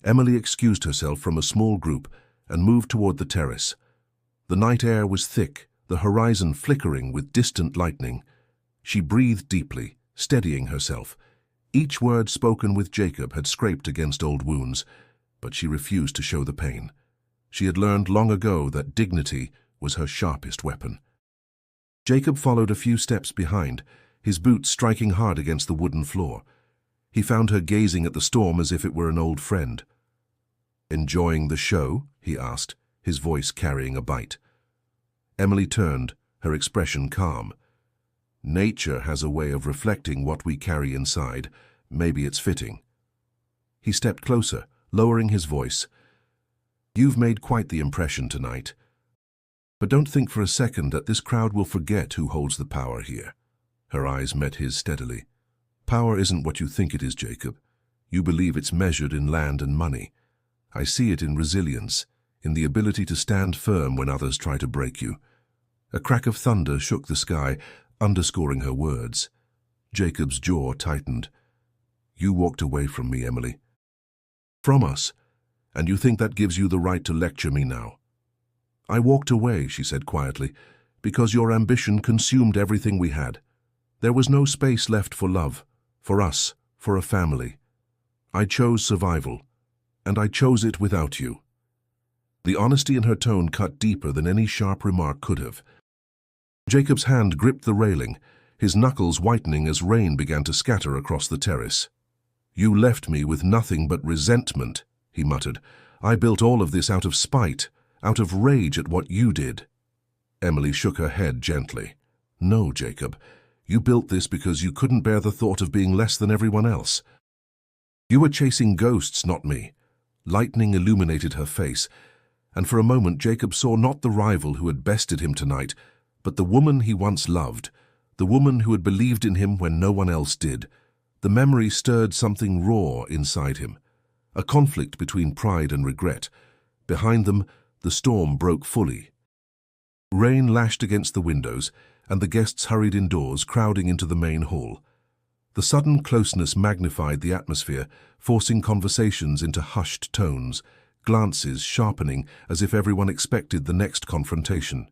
Emily excused herself from a small group and moved toward the terrace. The night air was thick, the horizon flickering with distant lightning. She breathed deeply, steadying herself. Each word spoken with Jacob had scraped against old wounds, but she refused to show the pain. She had learned long ago that dignity was her sharpest weapon. Jacob followed a few steps behind, his boots striking hard against the wooden floor. He found her gazing at the storm as if it were an old friend. "Enjoying the show?" he asked, his voice carrying a bite. Emily turned, her expression calm. "Nature has a way of reflecting what we carry inside. Maybe it's fitting." He stepped closer, lowering his voice. "You've made quite the impression tonight. But don't think for a second that this crowd will forget who holds the power here." Her eyes met his steadily. "Power isn't what you think it is, Jacob. You believe it's measured in land and money. I see it in resilience, in the ability to stand firm when others try to break you." A crack of thunder shook the sky, underscoring her words. Jacob's jaw tightened. "You walked away from me, Emily. From us, and you think that gives you the right to lecture me now." "I walked away," she said quietly, "because your ambition consumed everything we had. There was no space left for love, for us, for a family. I chose survival, and I chose it without you." The honesty in her tone cut deeper than any sharp remark could have. Jacob's hand gripped the railing, his knuckles whitening as rain began to scatter across the terrace. "You left me with nothing but resentment," he muttered. "I built all of this out of spite, out of rage at what you did." Emily shook her head gently. "No, Jacob. You built this because you couldn't bear the thought of being less than everyone else. You were chasing ghosts, not me." Lightning illuminated her face, and for a moment Jacob saw not the rival who had bested him tonight, but the woman he once loved, The woman who had believed in him when no one else did. The memory stirred something raw inside him, a conflict between pride and regret. Behind them, the storm broke fully. Rain lashed against the windows, and the guests hurried indoors, crowding into the main hall. The sudden closeness magnified the atmosphere, forcing conversations into hushed tones, glances sharpening as if everyone expected the next confrontation.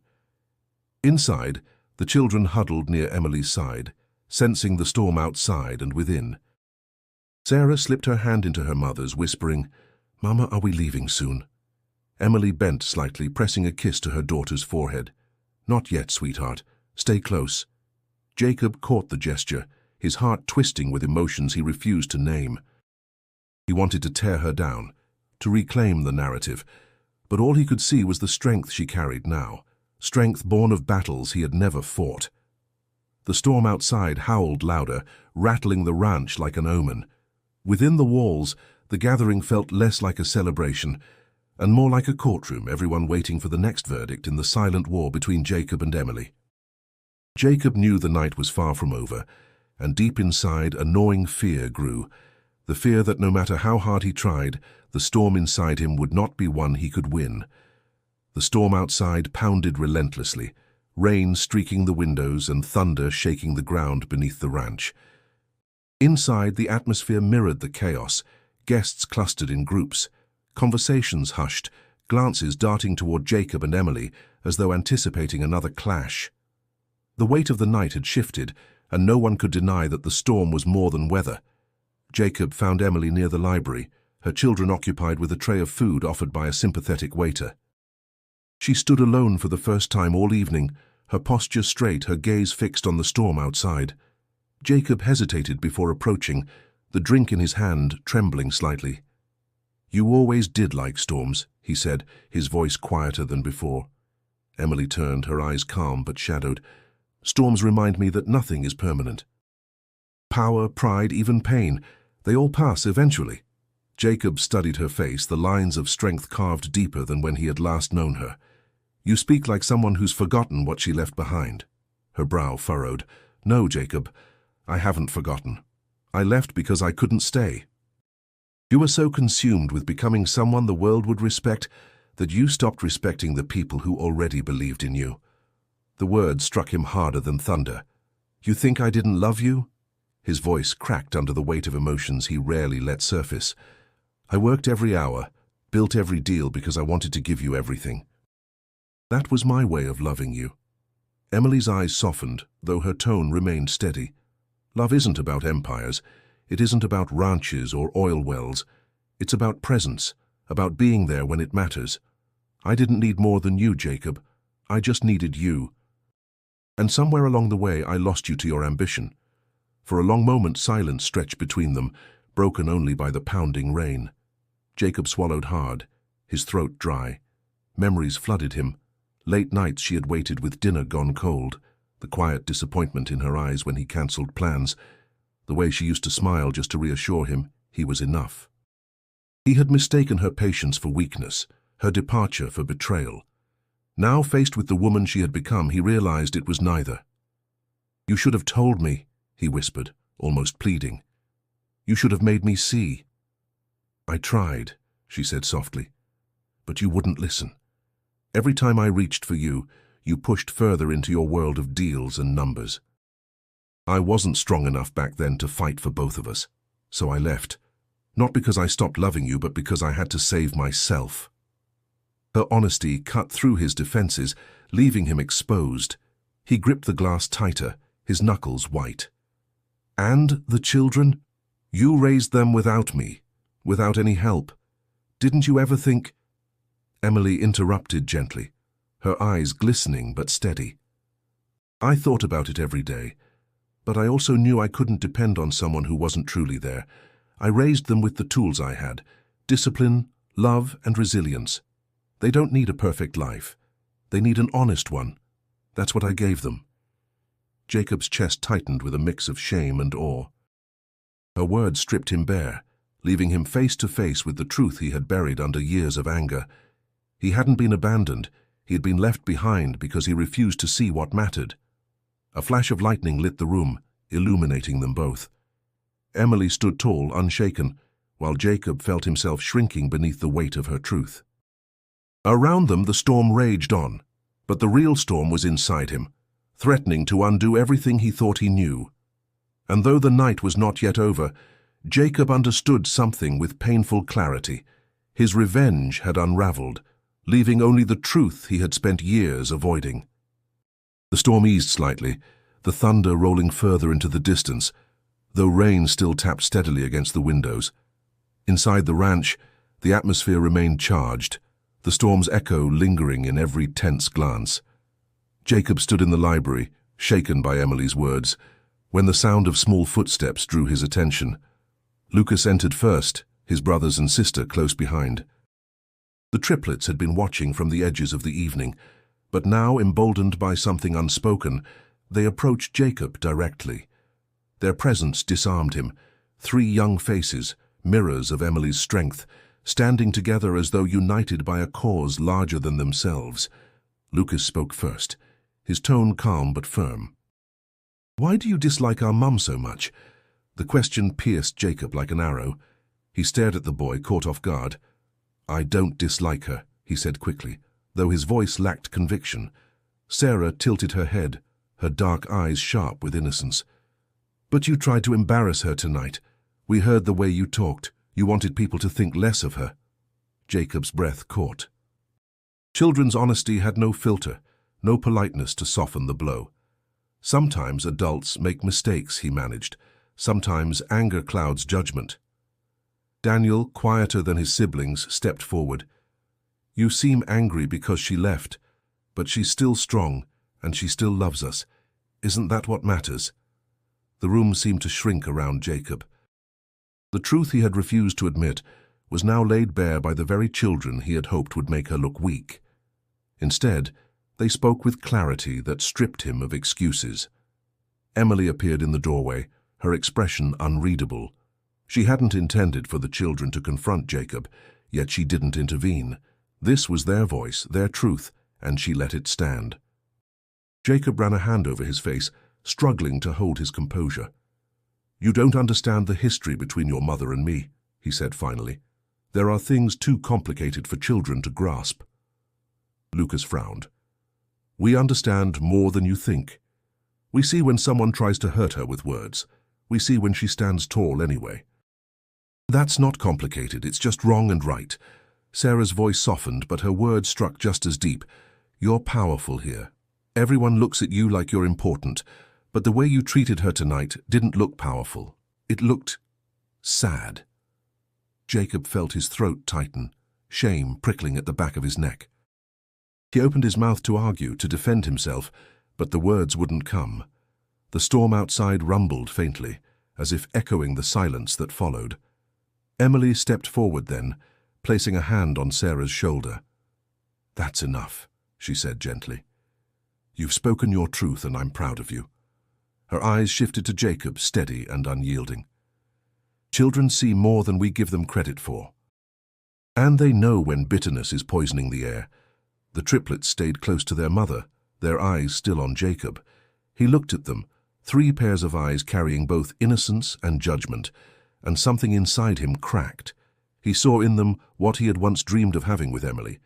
Inside, the children huddled near Emily's side, sensing the storm outside and within. Sarah slipped her hand into her mother's, whispering, "Mama, are we leaving soon?" Emily bent slightly, pressing a kiss to her daughter's forehead. "Not yet, sweetheart. Stay close." Jacob caught the gesture, his heart twisting with emotions he refused to name. He wanted to tear her down, to reclaim the narrative, but all he could see was the strength she carried now, strength born of battles he had never fought. The storm outside howled louder, rattling the ranch like an omen. Within the walls, the gathering felt less like a celebration and more like a courtroom, everyone waiting for the next verdict in the silent war between Jacob and Emily. Jacob knew the night was far from over, and deep inside a gnawing fear grew, the fear that no matter how hard he tried, the storm inside him would not be one he could win. The storm outside pounded relentlessly, rain streaking the windows and thunder shaking the ground beneath the ranch. Inside, the atmosphere mirrored the chaos, guests clustered in groups, conversations hushed, glances darting toward Jacob and Emily as though anticipating another clash. The weight of the night had shifted, and no one could deny that the storm was more than weather. Jacob found Emily near the library, her children occupied with a tray of food offered by a sympathetic waiter. She stood alone for the first time all evening, her posture straight, her gaze fixed on the storm outside. Jacob hesitated before approaching, the drink in his hand trembling slightly. "You always did like storms," he said, his voice quieter than before. Emily turned, her eyes calm but shadowed. "Storms remind me that nothing is permanent. Power, pride, even pain, they all pass eventually." Jacob studied her face, the lines of strength carved deeper than when he had last known her. "You speak like someone who's forgotten what she left behind." Her brow furrowed. "No, Jacob, I haven't forgotten. I left because I couldn't stay. You were so consumed with becoming someone the world would respect that you stopped respecting the people who already believed in you." The words struck him harder than thunder. "You think I didn't love you?" His voice cracked under the weight of emotions he rarely let surface. "I worked every hour, built every deal because I wanted to give you everything. That was my way of loving you." Emily's eyes softened, though her tone remained steady. "Love isn't about empires. It isn't about ranches or oil wells. It's about presence, about being there when it matters. I didn't need more than you, Jacob. I just needed you. And somewhere along the way, I lost you to your ambition." For a long moment, silence stretched between them, broken only by the pounding rain. Jacob swallowed hard, his throat dry. Memories flooded him. Late nights she had waited with dinner gone cold, the quiet disappointment in her eyes when he cancelled plans, the way she used to smile just to reassure him he was enough. He had mistaken her patience for weakness, her departure for betrayal. Now, faced with the woman she had become, he realized it was neither. "You should have told me," he whispered, almost pleading. "You should have made me see." "I tried," she said softly, "but you wouldn't listen. Every time I reached for you, you pushed further into your world of deals and numbers. I wasn't strong enough back then to fight for both of us, so I left. Not because I stopped loving you, but because I had to save myself." Her honesty cut through his defenses, leaving him exposed. He gripped the glass tighter, his knuckles white. "And the children? You raised them without me, without any help. Didn't you ever think—" Emily interrupted gently, her eyes glistening but steady. "I thought about it every day, but I also knew I couldn't depend on someone who wasn't truly there. I raised them with the tools I had: discipline, love, and resilience. They don't need a perfect life. They need an honest one. That's what I gave them." Jacob's chest tightened with a mix of shame and awe. Her words stripped him bare, leaving him face to face with the truth he had buried under years of anger. He hadn't been abandoned. He had been left behind because he refused to see what mattered. A flash of lightning lit the room, illuminating them both. Emily stood tall, unshaken, while Jacob felt himself shrinking beneath the weight of her truth. Around them the storm raged on, but the real storm was inside him, threatening to undo everything he thought he knew. And though the night was not yet over, Jacob understood something with painful clarity. His revenge had unraveled, leaving only the truth he had spent years avoiding. The storm eased slightly, the thunder rolling further into the distance, though rain still tapped steadily against the windows. Inside the ranch, the atmosphere remained charged, the storm's echo lingering in every tense glance. Jacob stood in the library, shaken by Emily's words, when the sound of small footsteps drew his attention. Lucas entered first, his brothers and sister close behind. The triplets had been watching from the edges of the evening, but now, emboldened by something unspoken, they approached Jacob directly. Their presence disarmed him, 3 young faces, mirrors of Emily's strength, standing together as though united by a cause larger than themselves. Lucas spoke first, his tone calm but firm. "Why do you dislike our mum so much?" The question pierced Jacob like an arrow. He stared at the boy, caught off guard. "I don't dislike her," he said quickly, though his voice lacked conviction. Sarah tilted her head, her dark eyes sharp with innocence. "But you tried to embarrass her tonight. We heard the way you talked. You wanted people to think less of her." Jacob's breath caught. Children's honesty had no filter, no politeness to soften the blow. Sometimes adults make mistakes, he managed. Sometimes anger clouds judgment. Daniel, quieter than his siblings, stepped forward. "You seem angry because she left, but she's still strong, and she still loves us. Isn't that what matters?" The room seemed to shrink around Jacob. The truth he had refused to admit was now laid bare by the very children he had hoped would make her look weak. Instead, they spoke with clarity that stripped him of excuses. Emily appeared in the doorway, her expression unreadable. She hadn't intended for the children to confront Jacob, yet she didn't intervene. This was their voice, their truth, and she let it stand. Jacob ran a hand over his face, struggling to hold his composure. "You don't understand the history between your mother and me," he said finally. "There are things too complicated for children to grasp." Lucas frowned. "We understand more than you think. We see when someone tries to hurt her with words. We see when she stands tall anyway." "That's not complicated, it's just wrong and right." Sarah's voice softened, but her words struck just as deep. "You're powerful here. Everyone looks at you like you're important, but the way you treated her tonight didn't look powerful. It looked sad." Jacob felt his throat tighten, shame prickling at the back of his neck. He opened his mouth to argue, to defend himself, but the words wouldn't come. The storm outside rumbled faintly, as if echoing the silence that followed. Emily stepped forward then, placing a hand on Sarah's shoulder. "That's enough," she said gently. "You've spoken your truth and I'm proud of you." Her eyes shifted to Jacob, steady and unyielding. "Children see more than we give them credit for. And they know when bitterness is poisoning the air." The triplets stayed close to their mother, their eyes still on Jacob. He looked at them, 3 pairs of eyes carrying both innocence and judgment, and something inside him cracked. He saw in them what he had once dreamed of having with Emily,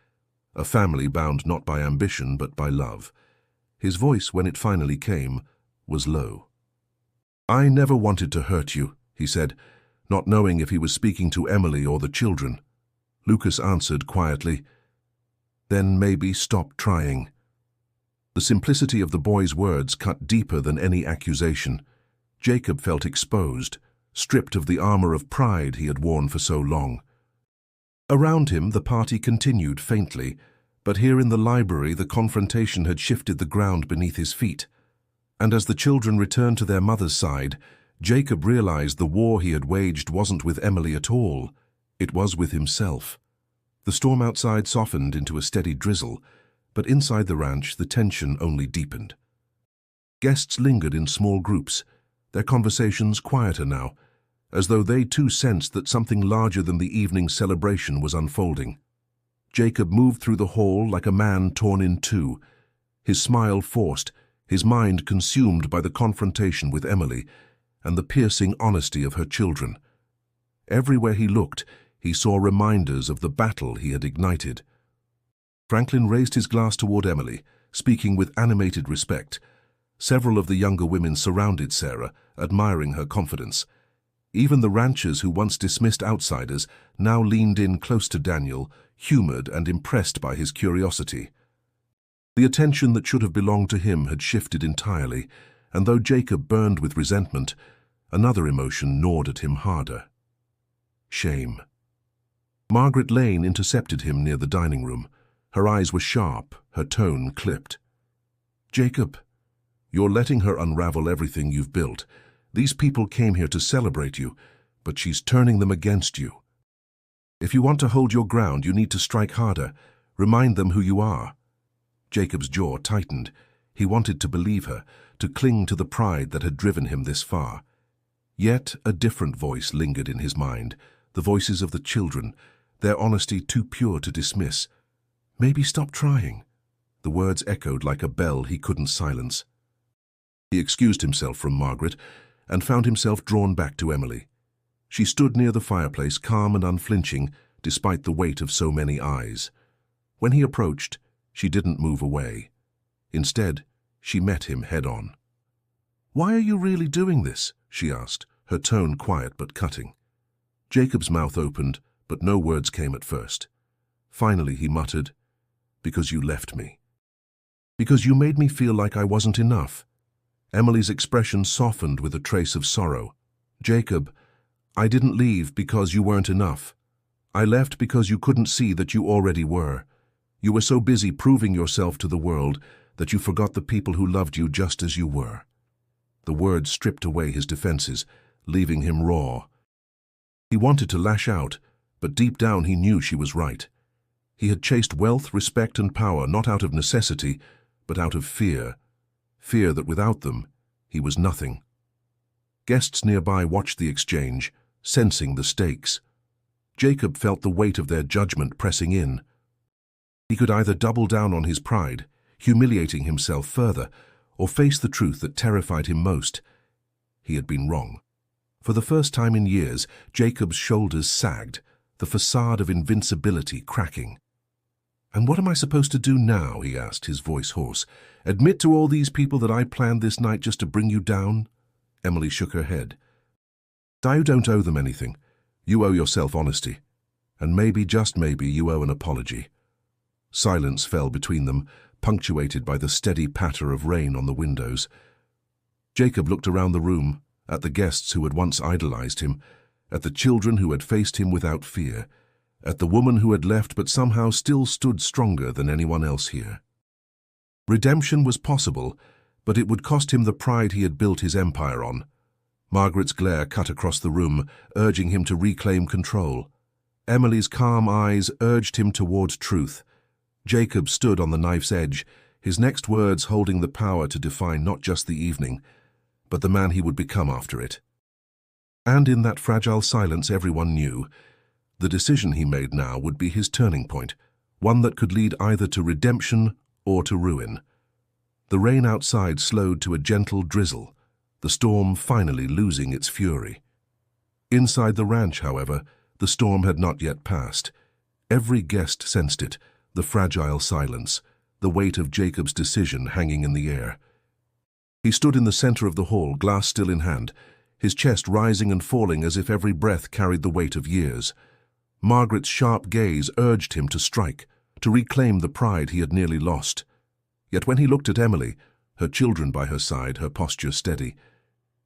a family bound not by ambition but by love. His voice, when it finally came, was low. "I never wanted to hurt you," he said, not knowing if he was speaking to Emily or the children. Lucas answered quietly, "Then maybe stop trying." The simplicity of the boy's words cut deeper than any accusation. Jacob felt exposed, stripped of the armor of pride he had worn for so long. Around him the party continued faintly, but here in the library the confrontation had shifted the ground beneath his feet. And as the children returned to their mother's side, Jacob realized the war he had waged wasn't with Emily at all. It was with himself. The storm outside softened into a steady drizzle, but inside the ranch the tension only deepened. Guests lingered in small groups, their conversations quieter now, as though they too sensed that something larger than the evening's celebration was unfolding. Jacob moved through the hall like a man torn in two, his smile forced, his mind consumed by the confrontation with Emily and the piercing honesty of her children. Everywhere he looked, he saw reminders of the battle he had ignited. Franklin raised his glass toward Emily, speaking with animated respect. Several of the younger women surrounded Sarah, admiring her confidence. Even the ranchers who once dismissed outsiders now leaned in close to Daniel, humored and impressed by his curiosity. The attention that should have belonged to him had shifted entirely, and though Jacob burned with resentment, another emotion gnawed at him harder. Shame. Margaret Lane intercepted him near the dining room. Her eyes were sharp, her tone clipped. "Jacob, you're letting her unravel everything you've built. These people came here to celebrate you, but she's turning them against you. If you want to hold your ground, you need to strike harder. Remind them who you are." Jacob's jaw tightened. He wanted to believe her, to cling to the pride that had driven him this far. Yet a different voice lingered in his mind, the voices of the children, their honesty too pure to dismiss. "Maybe stop trying." The words echoed like a bell he couldn't silence. He excused himself from Margaret and found himself drawn back to Emily. She stood near the fireplace, calm and unflinching, despite the weight of so many eyes. When he approached, she didn't move away. Instead, she met him head-on. "Why are you really doing this?" she asked, her tone quiet but cutting. Jacob's mouth opened, but no words came at first. Finally he muttered, "Because you left me. Because you made me feel like I wasn't enough." Emily's expression softened with a trace of sorrow. "Jacob, I didn't leave because you weren't enough. I left because you couldn't see that you already were. You were so busy proving yourself to the world that you forgot the people who loved you just as you were." The words stripped away his defenses, leaving him raw. He wanted to lash out, but deep down he knew she was right. He had chased wealth, respect, and power not out of necessity, but out of fear. Fear that without them, he was nothing. Guests nearby watched the exchange, sensing the stakes. Jacob felt the weight of their judgment pressing in. He could either double down on his pride, humiliating himself further, or face the truth that terrified him most. He had been wrong. For the first time in years, Jacob's shoulders sagged, the facade of invincibility cracking. "And what am I supposed to do now?" he asked, his voice hoarse. "Admit to all these people that I planned this night just to bring you down?" Emily shook her head. "You don't owe them anything. You owe yourself honesty. And maybe, just maybe, you owe an apology." Silence fell between them, punctuated by the steady patter of rain on the windows. Jacob looked around the room, at the guests who had once idolized him, at the children who had faced him without fear, at the woman who had left but somehow still stood stronger than anyone else here. Redemption was possible, but it would cost him the pride he had built his empire on. Margaret's glare cut across the room, urging him to reclaim control. Emily's calm eyes urged him toward truth. Jacob stood on the knife's edge, his next words holding the power to define not just the evening, but the man he would become after it. And in that fragile silence everyone knew, the decision he made now would be his turning point, one that could lead either to redemption or to ruin. The rain outside slowed to a gentle drizzle, the storm finally losing its fury. Inside the ranch, however, the storm had not yet passed. Every guest sensed it, the fragile silence, the weight of Jacob's decision hanging in the air. He stood in the center of the hall, glass still in hand, his chest rising and falling as if every breath carried the weight of years. Margaret's sharp gaze urged him to strike, to reclaim the pride he had nearly lost. Yet when he looked at Emily, her children by her side, her posture steady,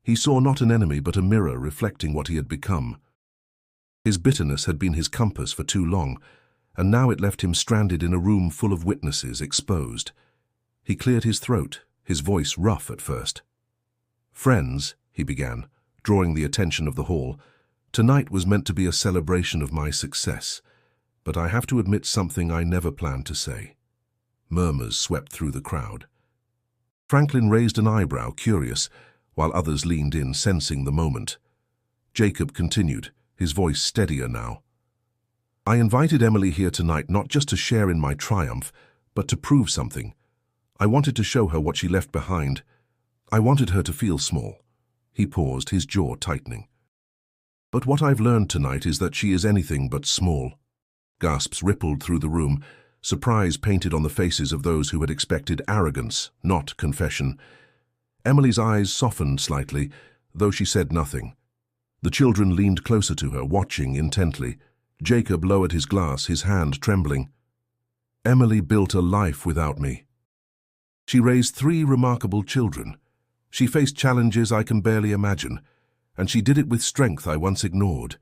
he saw not an enemy but a mirror reflecting what he had become. His bitterness had been his compass for too long, and now it left him stranded in a room full of witnesses, exposed. He cleared his throat, his voice rough at first. "Friends," he began, drawing the attention of the hall, "tonight was meant to be a celebration of my success, but I have to admit something I never planned to say." Murmurs swept through the crowd. Franklin raised an eyebrow, curious, while others leaned in, sensing the moment. Jacob continued, his voice steadier now. "I invited Emily here tonight not just to share in my triumph, but to prove something. I wanted to show her what she left behind. I wanted her to feel small. He paused, his jaw tightening. But what I've learned tonight is that she is anything but small. Gasps rippled through the room, surprise painted on the faces of those who had expected arrogance, not confession. Emily's eyes softened slightly, though she said nothing. The children leaned closer to her, watching intently. Jacob lowered his glass, his hand trembling. Emily built a life without me. She raised 3 remarkable children. She faced challenges I can barely imagine, and she did it with strength I once ignored.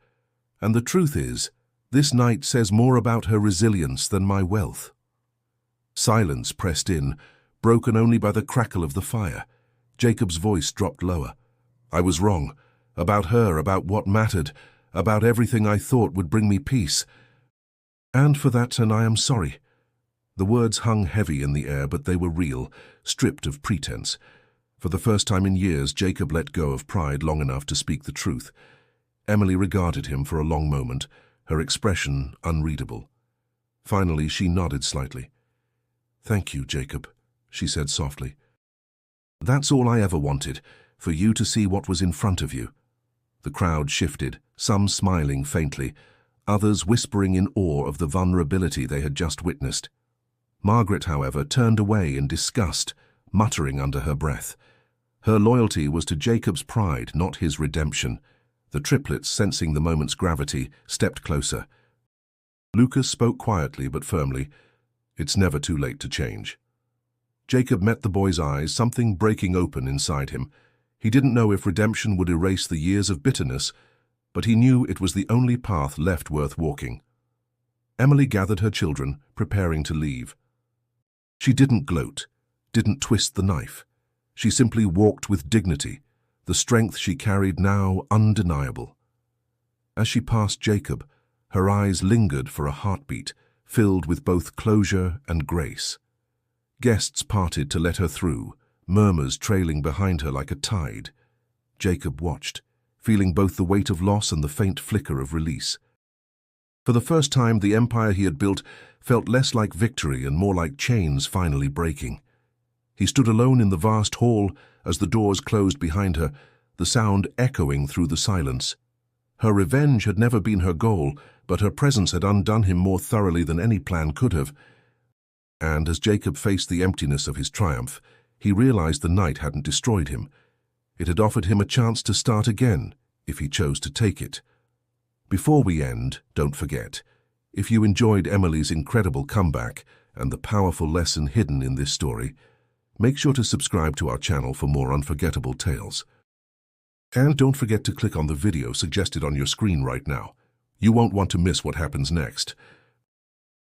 And the truth is, this night says more about her resilience than my wealth. Silence pressed in, broken only by the crackle of the fire. Jacob's voice dropped lower. I was wrong. About her, about what mattered, about everything I thought would bring me peace. And for that, and I am sorry. The words hung heavy in the air, but they were real, stripped of pretense. For the first time in years, Jacob let go of pride long enough to speak the truth. Emily regarded him for a long moment, her expression unreadable. Finally, she nodded slightly. Thank you, Jacob, she said softly. That's all I ever wanted, for you to see what was in front of you. The crowd shifted, some smiling faintly, others whispering in awe of the vulnerability they had just witnessed. Margaret, however, turned away in disgust, muttering under her breath. Her loyalty was to Jacob's pride, not his redemption. The triplets, sensing the moment's gravity, stepped closer. Lucas spoke quietly but firmly. It's never too late to change. Jacob met the boy's eyes, something breaking open inside him. He didn't know if redemption would erase the years of bitterness, but he knew it was the only path left worth walking. Emily gathered her children, preparing to leave. She didn't gloat, didn't twist the knife. She simply walked with dignity, the strength she carried now undeniable. As she passed Jacob, her eyes lingered for a heartbeat, filled with both closure and grace. Guests parted to let her through, murmurs trailing behind her like a tide. Jacob watched, feeling both the weight of loss and the faint flicker of release. For the first time, the empire he had built felt less like victory and more like chains finally breaking. He stood alone in the vast hall as the doors closed behind her, the sound echoing through the silence. Her revenge had never been her goal, but her presence had undone him more thoroughly than any plan could have. And as Jacob faced the emptiness of his triumph, he realized the night hadn't destroyed him. It had offered him a chance to start again, if he chose to take it. Before we end, don't forget, if you enjoyed Emily's incredible comeback and the powerful lesson hidden in this story, make sure to subscribe to our channel for more unforgettable tales. And don't forget to click on the video suggested on your screen right now. You won't want to miss what happens next.